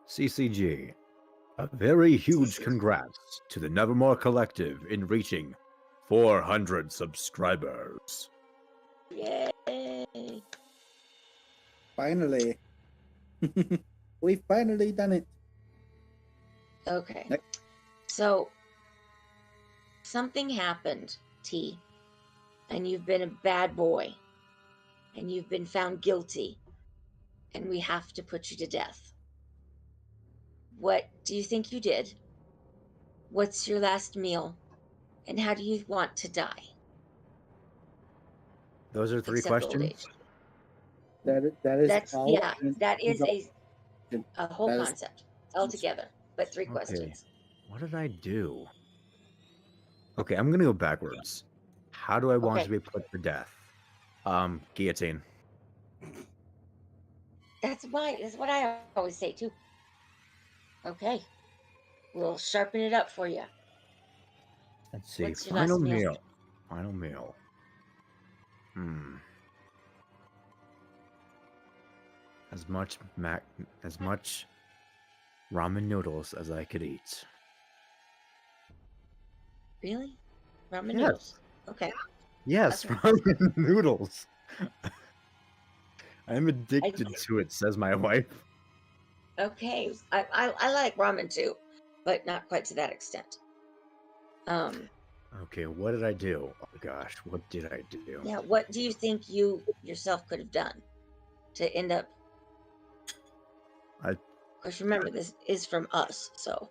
CCG. A very huge congrats to the Nevermore Collective in reaching 400 subscribers. Yay! Finally. We finally done it. Okay. So something happened, T, and you've been a bad boy, and you've been found guilty, and we have to put you to death. What do you think you did? What's your last meal? And how do you want to die? Those are 3 Except old age. questions? That's all. Yeah, that is a whole that concept altogether, but 3 questions. What did I do? Okay, I'm gonna go backwards. How do I want to be put to death? Guillotine. That's what I always say too. Okay. We'll sharpen it up for you. Let's see. What's your Final last meal? meal. Final meal. As much ramen noodles as I could eat. Really? Ramen noodles? Okay. Yes, ramen noodles. I'm addicted to it, says my wife. Okay. I like ramen too, but not quite to that extent. Okay, what did I do? Oh gosh, what did I do? Yeah, what do you think you yourself could have done to end up? Of course, remember, this is from us, so.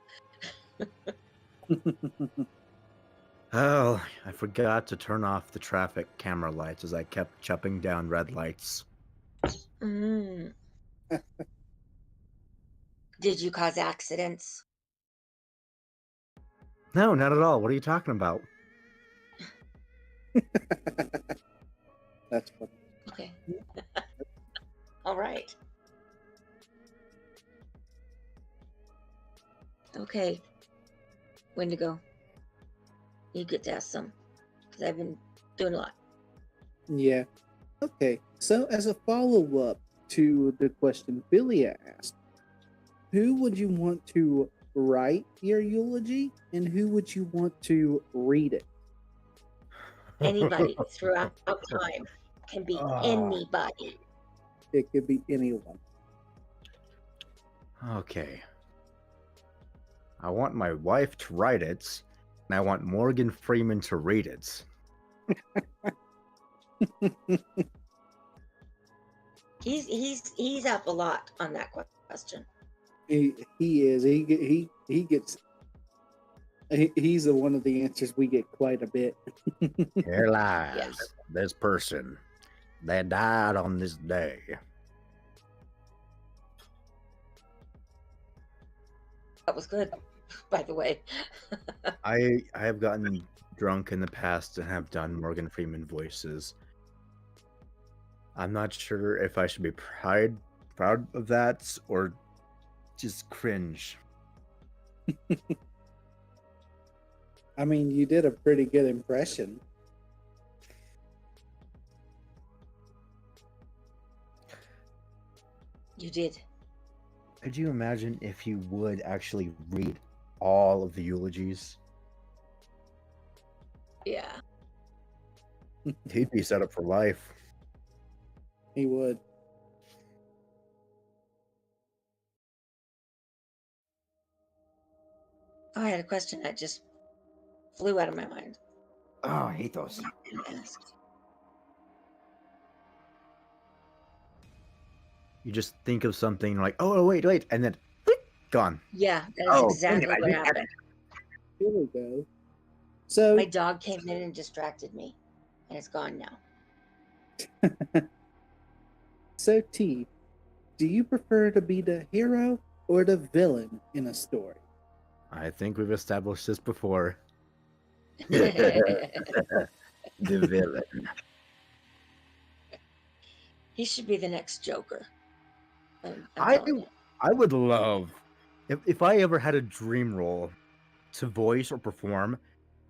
Oh, I forgot to turn off the traffic camera lights as I kept chopping down red lights. Did you cause accidents? No, not at all. What are you talking about? That's funny. Okay. All right. Okay. Wendigo. You get to ask some, because I've been doing a lot. Yeah. Okay. So as a follow-up to the question Filia asked, who would you want to write your eulogy and who would you want to read it? Anybody throughout time. Can be anybody. It could be anyone. Okay. I want my wife to write it, and I want Morgan Freeman to read it. He's up a lot on that question. He is. He gets. He's one of the answers we get quite a bit. Here lies this person. They died on this day. That was good, by the way. I have gotten drunk in the past and have done Morgan Freeman voices. I'm not sure if I should be proud of that or just cringe. I mean, you did a pretty good impression. You did. Could you imagine if you would actually read all of the eulogies? Yeah. He'd be set up for life. He would. Oh, I had a question that just flew out of my mind. Oh, I hate those. You just think of something like, oh, wait, and then gone. Yeah, that is exactly what happened. Here we go. So my dog came in and distracted me, and it's gone now. So T, do you prefer to be the hero or the villain in a story? I think we've established this before. The villain. He should be the next Joker. I would love if I ever had a dream role to voice or perform.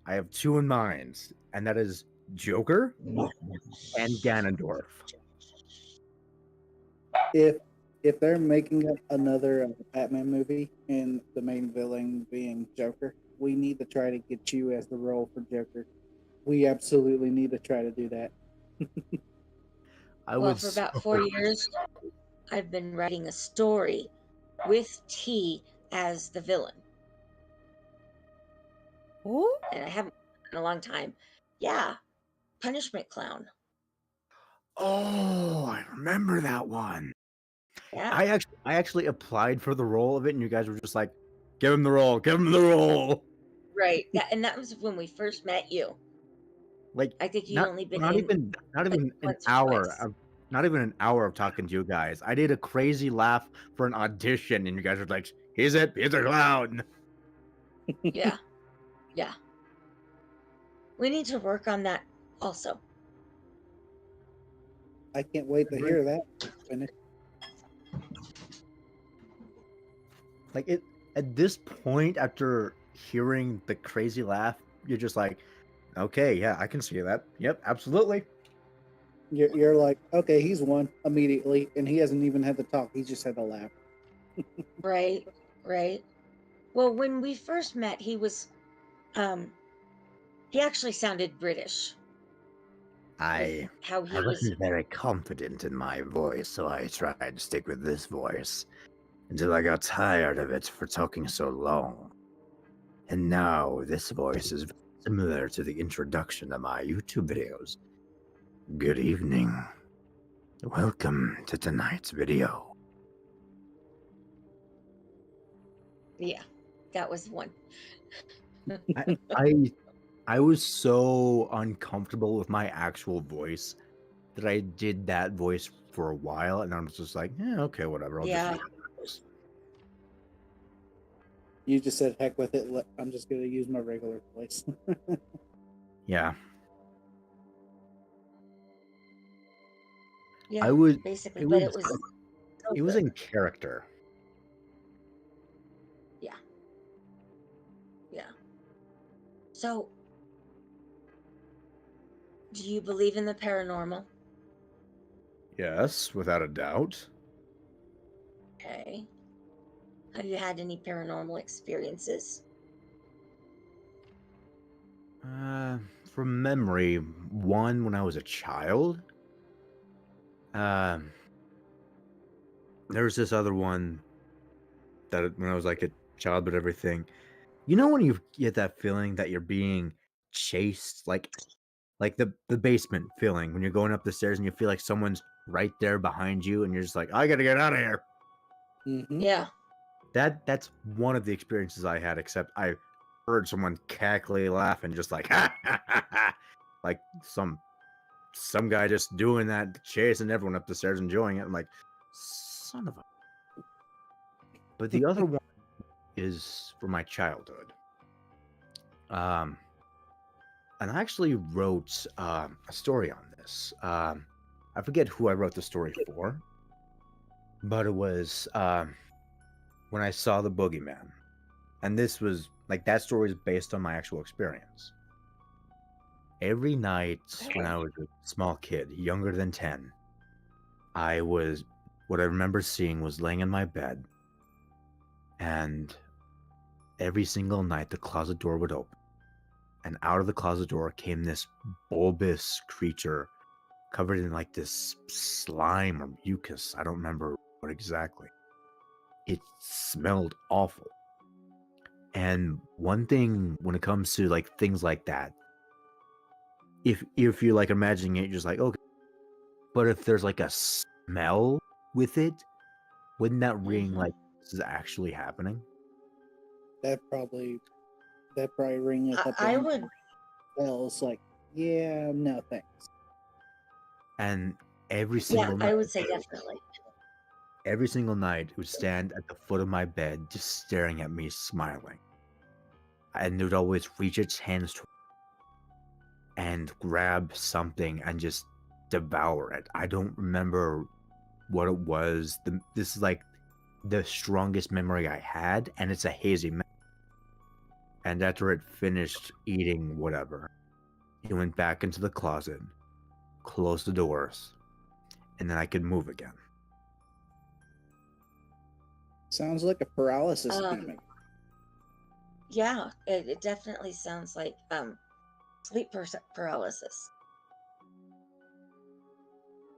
I have two in mind, and that is Joker and Ganondorf. If they're making another Batman movie and the main villain being Joker, we need to try to get you as the role for Joker. We absolutely need to try to do that. For about 4 years, I've been writing a story with T as the villain. Ooh. And I haven't in a long time. Yeah. Punishment Clown. Oh, I remember that one. Yeah. I actually applied for the role of it, and you guys were just like, give him the role. Right. And that was when we first met you. Like, I think you'd only been not even an hour. Not even an hour of talking to you guys. I did a crazy laugh for an audition, and you guys were like, he's a clown. Yeah. Yeah. We need to work on that also. I can't wait to hear that. Like it at this point, after hearing the crazy laugh, you're just like, okay, yeah, I can see that. Yep, absolutely. You're like, okay, he's won immediately, and he hasn't even had to talk. He just had to laugh. Right. Well, when we first met, he was, he actually sounded British. I wasn't very confident in my voice, so I tried to stick with this voice until I got tired of it for talking so long. And now this voice is similar to the introduction of my YouTube videos. Good evening. Welcome to tonight's video. Yeah, that was one. I was so uncomfortable with my actual voice that I did that voice for a while, and I was just like, yeah, okay, whatever. I'll just use You just said, heck with it. I'm just going to use my regular voice. Yeah. Yeah, I would basically, it but was, it was it was in character. Yeah. So, do you believe in the paranormal? Yes, without a doubt. Okay. Have you had any paranormal experiences? From memory, one when I was a child. There was this other one that when I was like childhood, everything. You know when you get that feeling that you're being chased, like the basement feeling when you're going up the stairs and you feel like someone's right there behind you, and you're just like, I gotta get out of here. Mm-hmm. Yeah. That's one of the experiences I had, except I heard someone cackling, laughing, just like ha ha ha ha, like some guy just doing that, chasing everyone up the stairs, enjoying it. I'm like, son of a. But the other one is from my childhood. And I actually wrote a story on this. I forget who I wrote the story for, but it was when I saw the boogeyman. And this was like that story is based on my actual experience. Every night when I was a small kid, younger than 10, what I remember seeing was laying in my bed, and every single night the closet door would open, and out of the closet door came this bulbous creature covered in like this slime or mucus. I don't remember what exactly. It smelled awful. And one thing when it comes to like things like that, if you're like imagining it, you're just like, okay. But if there's like a smell with it, wouldn't that ring like this is actually happening? That probably ring a couple I would. bells. Like, yeah, no thanks. And every Yeah, single I night, would say definitely. every single night, it would stand at the foot of my bed, just staring at me, smiling. And it would always reach its hands and grab something and just devour it. I don't remember what it was. This is like the strongest memory I had, and it's a hazy memory. And after it finished eating whatever, it went back into the closet, closed the doors, and then I could move again. Sounds like a paralysis demon. Yeah, it definitely sounds like sleep paralysis.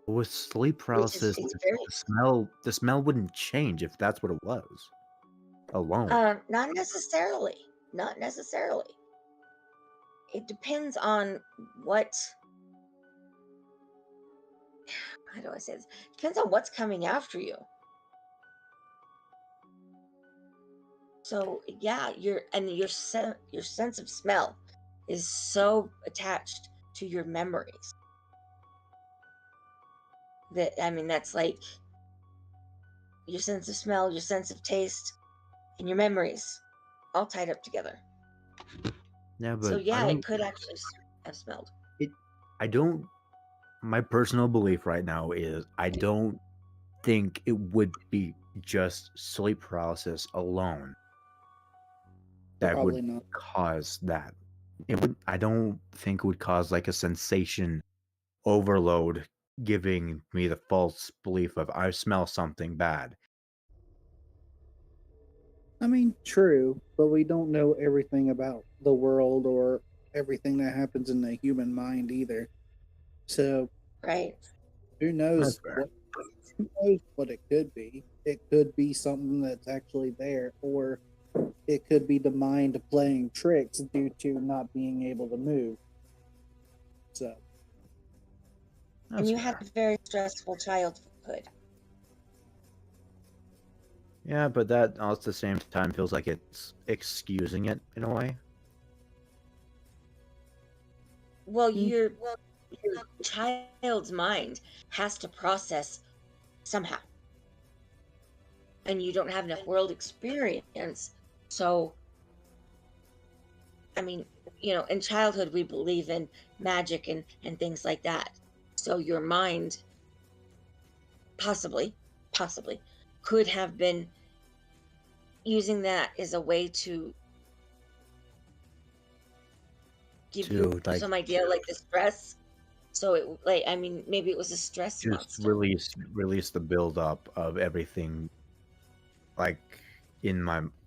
With sleep paralysis, it's very the smell wouldn't change if that's what it was alone. not necessarily. Not necessarily. It depends on what. How do I say this? Depends on what's coming after you. So yeah, your sense of smell is so attached to your memories that that's like your sense of smell, your sense of taste, and your memories all tied up together. Yeah, but So yeah, it could actually have smelled. My personal belief right now is I don't think it would be just sleep paralysis alone that Probably would not. cause that. I don't think it would cause like a sensation overload, giving me the false belief of I smell something bad. I mean, true, but we don't know everything about the world or everything that happens in the human mind either. So Right. who knows That's fair. what it could be? It could be something that's actually there, or it could be the mind playing tricks due to not being able to move. So And you had a very stressful childhood. Yeah, but that all at the same time feels like it's excusing it in a way. Well, your child's mind has to process somehow. And you don't have enough world experience. So, in childhood, we believe in magic and things like that. So your mind possibly could have been using that as a way to give you some idea, like the stress. So maybe it was a stress Just monster. release the buildup of everything, like in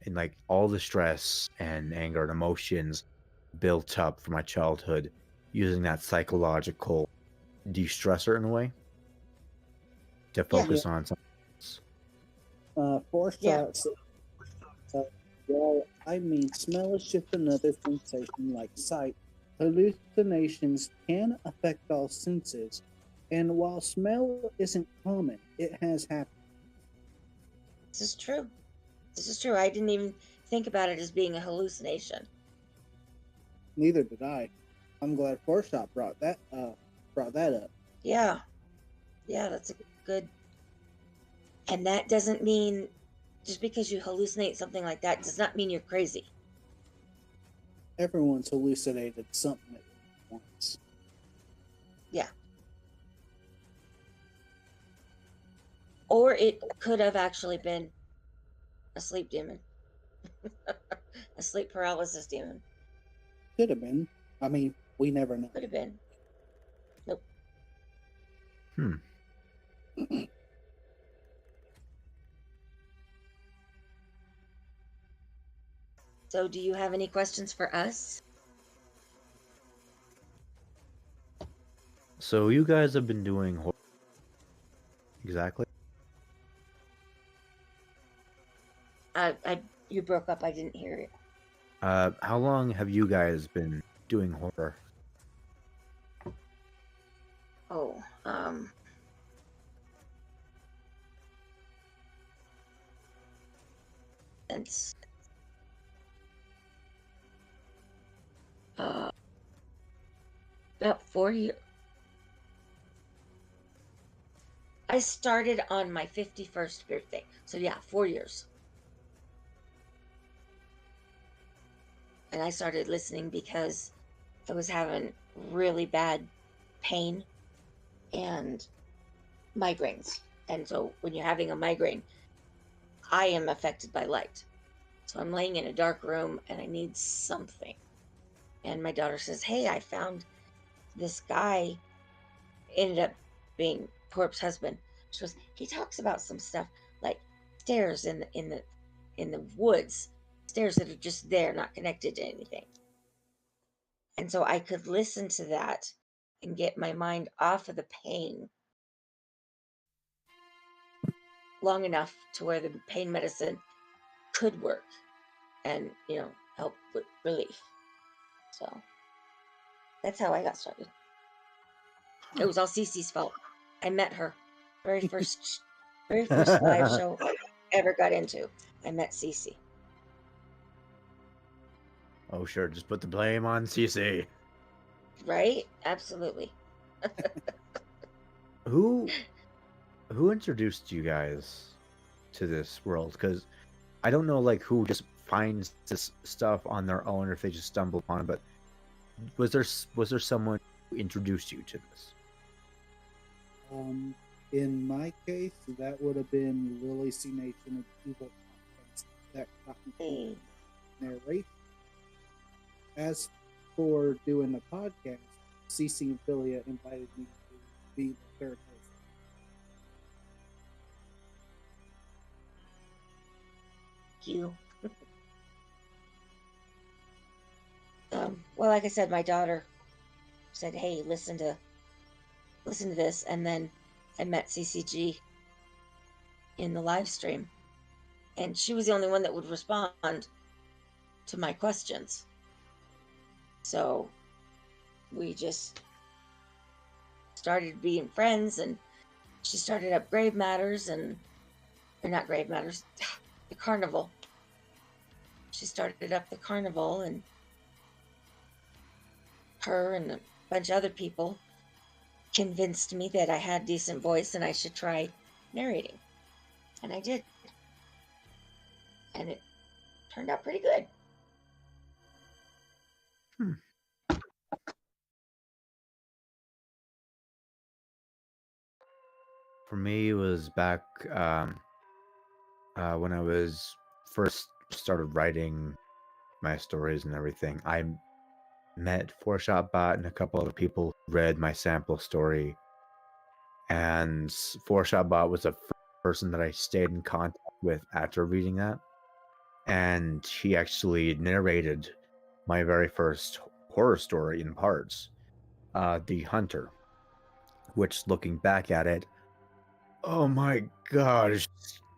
like all the stress and anger and emotions built up from my childhood, using that psychological de-stressor in a way to focus on something else. Foresight Well, I mean, smell is just another sensation like sight. Hallucinations can affect all senses, and while smell isn't common, it has happened. This is true. This is true. I didn't even think about it as being a hallucination. Neither did I. I'm glad Forshot brought that up. Yeah. Yeah, that's a good. And that doesn't mean just because you hallucinate something like that does not mean you're crazy. Everyone's hallucinated something at once. Yeah. Or it could have actually been a sleep demon, a sleep paralysis demon. Could have been. I mean, we never know. Could have been. Nope. So, do you have any questions for us? So you guys have been doing exactly? You broke up. I didn't hear it. How long have you guys been doing horror? Oh, since about 4 years. I started on my 51st birthday. So yeah, 4 years. And I started listening because I was having really bad pain and migraines. And so when you're having a migraine, I am affected by light. So I'm laying in a dark room and I need something. And my daughter says, "Hey, I found this guy," ended up being Corp's husband. She goes, "He talks about some stuff like stairs in the woods, stairs that are just there, not connected to anything." And so I could listen to that and get my mind off of the pain long enough to where the pain medicine could work and, help with relief. So that's how I got started. It was all Cece's fault. I met her very first live show I ever got into. I met Cece. Oh, sure. Just put the blame on CC. Right? Absolutely. Who introduced you guys to this world? Because I don't know, like, who just finds this stuff on their own, or if they just stumble upon it. But was there someone who introduced you to this? In my case, that would have been Lily C Nation of Evil Podcast that got me to narrate. As for doing the podcast, CC and Filia invited me to be the third host. You. Well, like I said, my daughter said, "Hey, listen to this," and then I met CCG in the live stream, and she was the only one that would respond to my questions. So we just started being friends, and she started up Grave Matters, or not Grave Matters, the carnival. She started up the carnival, and her and a bunch of other people convinced me that I had a decent voice and I should try narrating. And I did. And it turned out pretty good. For me, it was back when I was first started writing my stories and everything. I met Four-Shot Bot and a couple other people who read my sample story. And Four-Shot Bot was the first person that I stayed in contact with after reading that. And he actually narrated my very first horror story in parts, The Hunter, which, looking back at it, oh my god, it's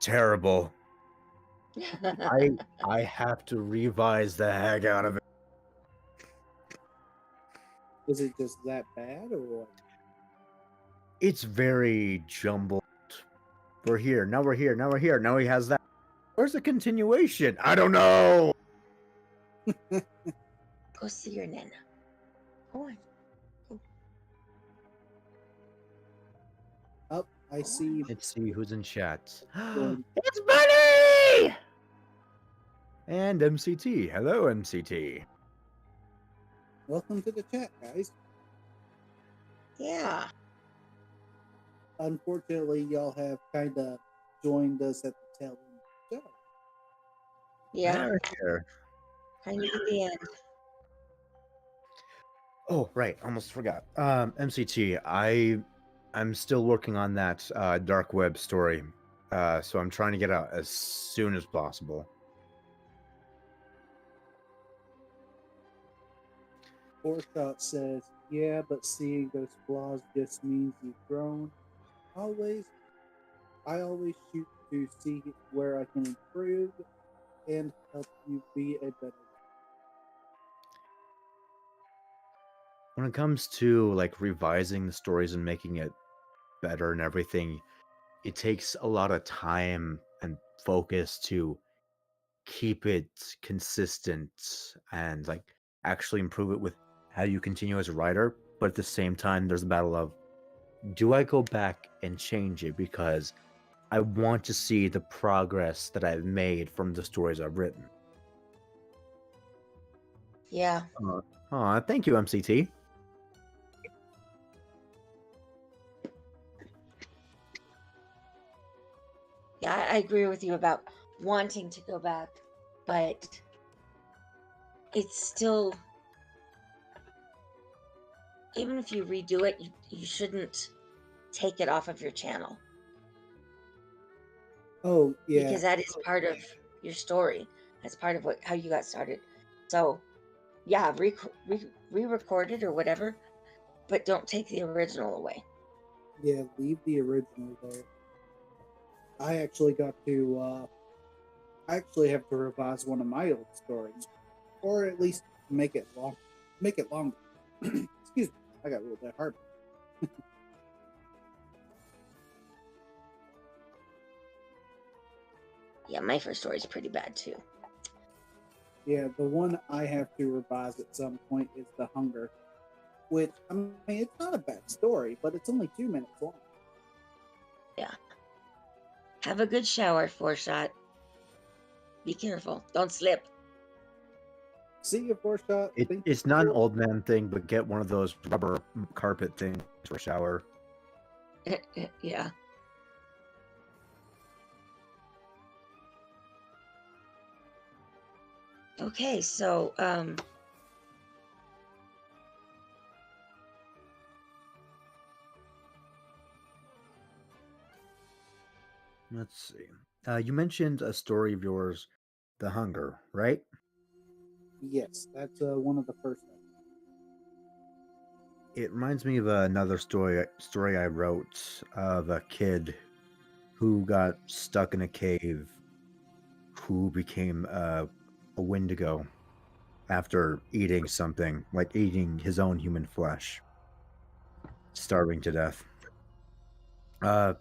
terrible. I have to revise the heck out of it. Is it just that bad, or what? It's very jumbled. We're here, now we're here, now we're here, now he has that. Where's the continuation? I don't know. Go see your Nana. Go on. Oh, I see. Let's see who's in chat. Going- It's Bunny! And MCT. Hello, MCT. Welcome to the chat, guys. Yeah. Unfortunately, y'all have kind of joined us at the tail end of the show. Yeah. We're here. Kind of at the end. Oh, right. Almost forgot. MCT, I'm still working on that dark web story. So I'm trying to get out as soon as possible. Foreshot says, yeah, but seeing those flaws just means you've grown. I always shoot to see where I can improve and help you be a better. When it comes to like revising the stories and making it better and everything, it takes a lot of time and focus to keep it consistent and like actually improve it with how you continue as a writer. But at the same time, there's a battle of, do I go back and change it because I want to see the progress that I've made from the stories I've written? Yeah. Thank you, MCT. Yeah, I agree with you about wanting to go back, but it's still, even if you redo it, you shouldn't take it off of your channel. Oh, yeah. Because that is part of your story. That's part of how you got started. So, yeah, re-record it or whatever, but don't take the original away. Yeah, leave the original there. I actually got to, I actually have to revise one of my old stories, or at least make it longer. Excuse me, I got a little bit hard. Yeah, my first story is pretty bad too. Yeah, the one I have to revise at some point is The Hunger, which, I mean, it's not a bad story, but it's only 2 minutes long. Yeah. Have a good shower, Foreshot. Be careful. Don't slip. See you, Foreshot. It's not an old man thing, but get one of those rubber carpet things for a shower. Yeah. Okay, so let's see. You mentioned a story of yours, The Hunger, right? Yes, that's one of the first ones. It reminds me of another story I wrote of a kid who got stuck in a cave, who became a Wendigo after eating something, like eating his own human flesh, starving to death. PA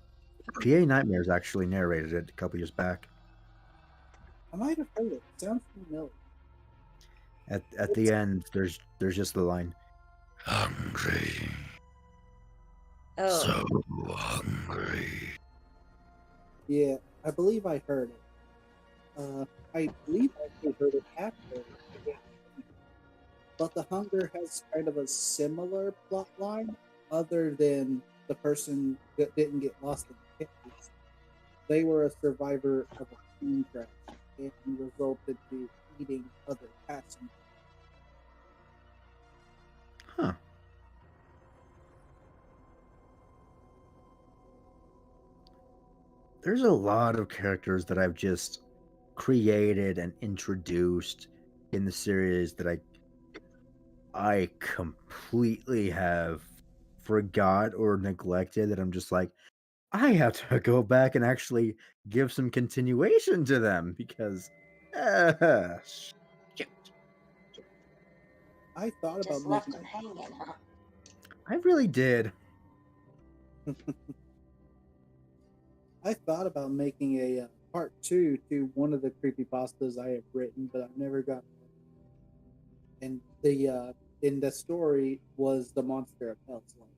Nightmares actually narrated it a couple years back. I might have heard it. Sounds familiar. At the end, there's just the line, "Hungry, so hungry." Yeah, I believe I heard it. I believe I actually heard it after. But The Hunger has kind of a similar plot line, other than the person that didn't get lost in the cave. They were a survivor of a plane crash and resulted to eating other passengers. Huh. There's a lot of characters that I've just created and introduced in the series that I completely have forgot or neglected, that I'm just like, I have to go back and actually give some continuation to them because, shit, I thought about Just left making. him hanging, huh? I really did. I thought about making a part 2 to one of the creepypastas I have written, but I've never got. And the in the story was the monster of Hell's Lane.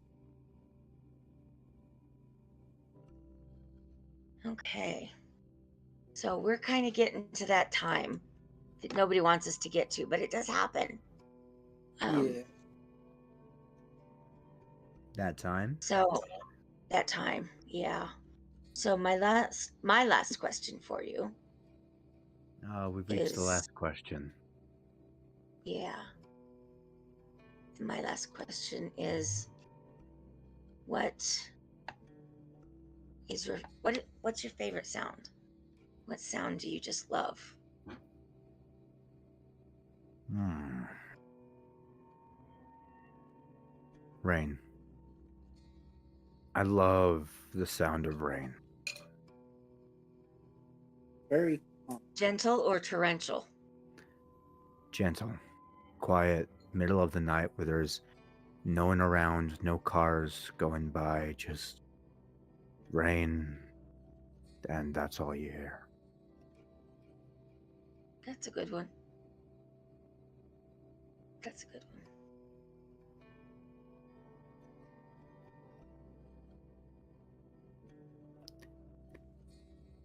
Okay. So we're kind of getting to that time that nobody wants us to get to, but it does happen. Yeah. That time. So that time, yeah. So my last question for you Oh, we've reached the is, last question. yeah. My last question is, what is your what's your favorite sound? What sound do you just love? Rain. I love the sound of rain. Very Gentle or torrential? Gentle, quiet, middle of the night where there's no one around, no cars going by, just rain, and that's all you hear. That's a good one. That's a good one.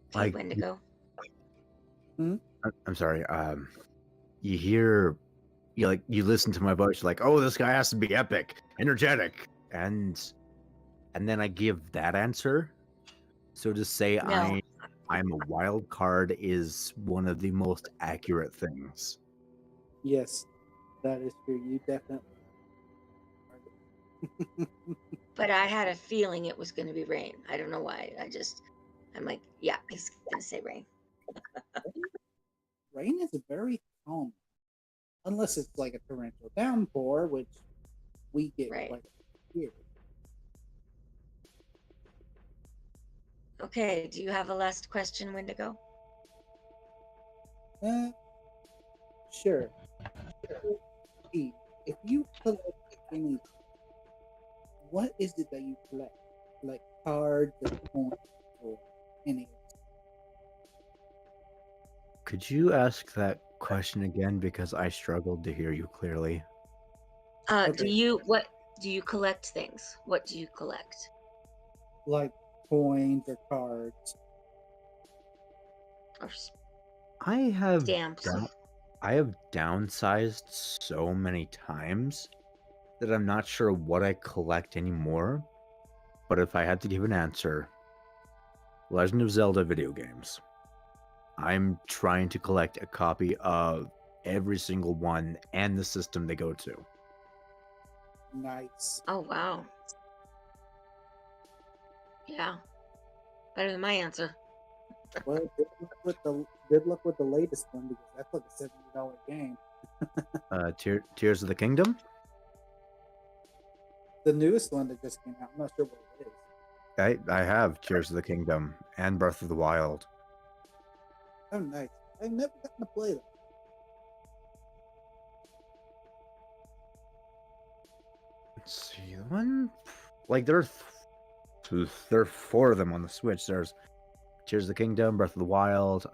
Okay, Like, Wendigo. I'm sorry. You hear, you listen to my voice, you're like, oh, this guy has to be epic, energetic, and then I give that answer. So to say No. I'm a wild card is one of the most accurate things. Yes, that is true. You definitely. But I had a feeling it was going to be rain. I don't know why. I'm like, yeah, he's going to say rain. Rain is very calm, unless it's like a torrential downpour, which we get Right. like here. Okay, do you have a last question, Wendigo? Sure. If you collect any, what is it that you collect? Like cards or coins or any? Could you ask that question again because I struggled to hear you clearly? Do you collect things? What do you collect? Like coins or cards? Or I have stamps? downsized so many times that I'm not sure what I collect anymore. But if I had to give an answer, Legend of Zelda video games. I'm trying to collect a copy of every single one and the system they go to. Nice. Oh, wow. Yeah. Better than my answer. Well, good luck with the latest one because that's like a $70 game. Tears of the Kingdom? The newest one that just came out. I'm not sure what it is. I have Tears of the Kingdom and Breath of the Wild. Oh, nice. I've never gotten to play them. Let's see, the one like there are 4 of them on the Switch. There's Tears of the Kingdom, Breath of the Wild,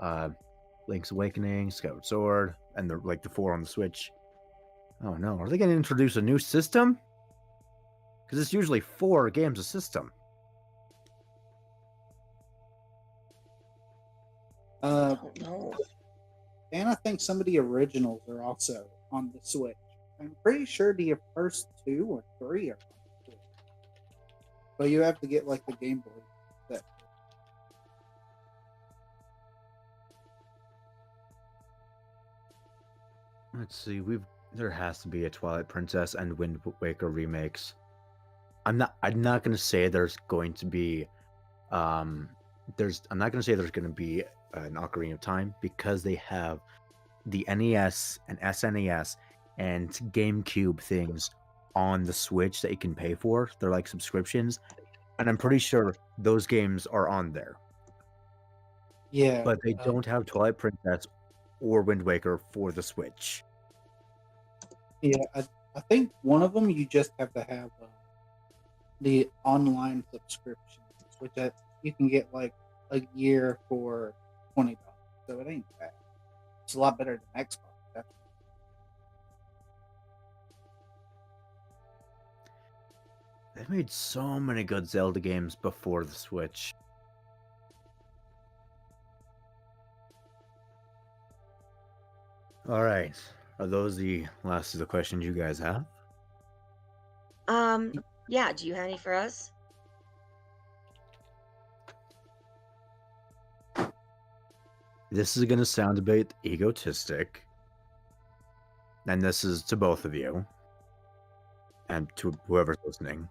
Link's Awakening, Skyward Sword, and the 4 on the Switch. Oh no, are they going to introduce a new system? Because it's usually 4 games a system. I don't know. And I think some of the originals are also on the Switch. I'm pretty sure the first 2 or 3 are on the Switch. But you have to get like the Game Boy set. Let's see, there has to be a Twilight Princess and Wind Waker remakes. I'm not gonna say there's going to be I'm not gonna say there's gonna be an Ocarina of Time because they have the NES and SNES and GameCube things on the Switch that you can pay for. They're like subscriptions. And I'm pretty sure those games are on there. Yeah, But they don't have Twilight Princess or Wind Waker for the Switch. yeah. I think one of them you just have to have the online subscription, which you can get like a year for $20. So it ain't bad. It's a lot better than Xbox. That's They made so many good Zelda games before the Switch. All right. Are those the last of the questions you guys have? Yeah, do you have any for us? This is going to sound a bit egotistic. And this is to both of you. And to whoever's listening.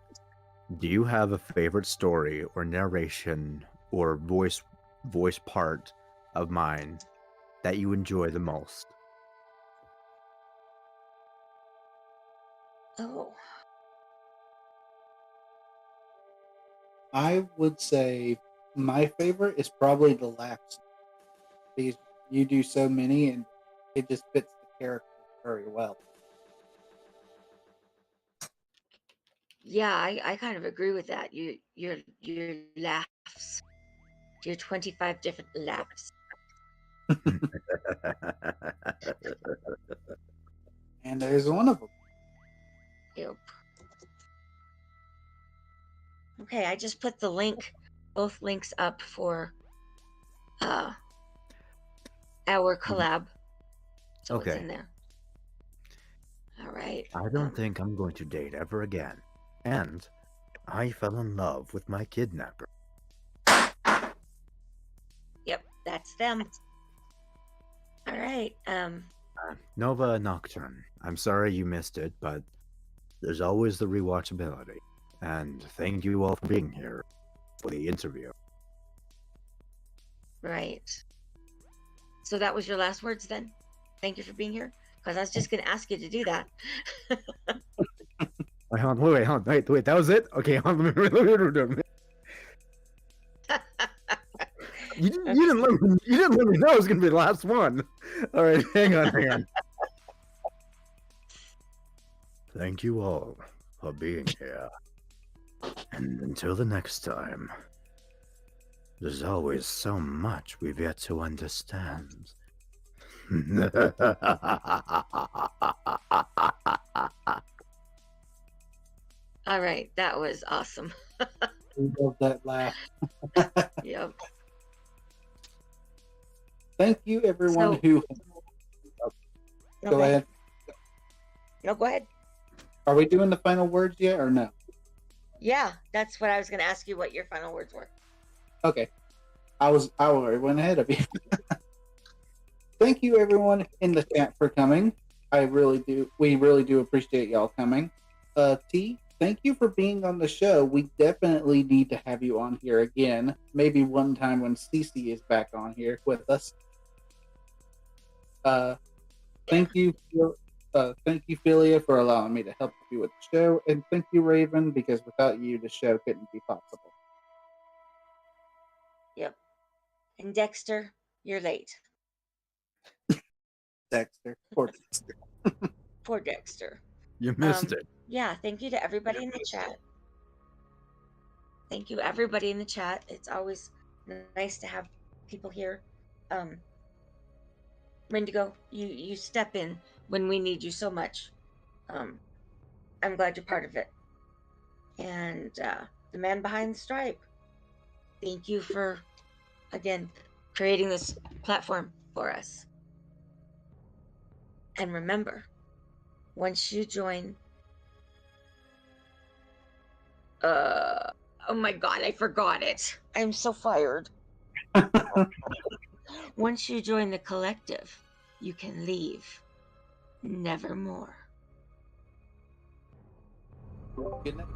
Do you have a favorite story or narration or voice part of mine that you enjoy the most? Oh. I would say my favorite is probably the laughs, because you do so many and it just fits the character very well. Yeah, I kind of agree with that. Your laughs. Your 25 different laughs. And there's one of them. Yep. Okay, I just put the link, both links up for our collab. So it's Okay. in there. All right. I don't think I'm going to date ever again. And I fell in love with my kidnapper. Yep, that's them. All right. Nova Nocturne. I'm sorry you missed it, but there's always the rewatchability. And thank you all for being here for the interview. Right. So that was your last words then? Thank you for being here? Because I was just going to ask you to do that. Wait, that was it? Okay, hold on. You didn't let me know it was going to be the last one. All right, hang on. Thank you all for being here. And until the next time, there's always so much we've yet to understand. All right, that was awesome. We love that laugh. Yep. Thank you, everyone who. Go ahead. No, go ahead. Are we doing the final words yet, or no? Yeah, that's what I was going to ask you. What your final words were? Okay, I went ahead of you. Thank you, everyone in the chat, for coming. We really do appreciate y'all coming. T, thank you for being on the show. We definitely need to have you on here again. Maybe one time when Cece is back on here with us. Thank you, Filia, for allowing me to help you with the show, and thank you, Raven, because without you, the show couldn't be possible. Yep. And Dexter, you're late. Dexter, poor Dexter. Poor Dexter. You missed it. Yeah, thank you to everybody in the chat. Thank you, everybody in the chat. It's always nice to have people here. Wendigo, you step in when we need you so much. I'm glad you're part of it. And the man behind the stripe, thank you for, again, creating this platform for us. And remember, once you join, oh my God, I forgot it. I'm so fired. Once you join the collective, you can leave nevermore. Good night.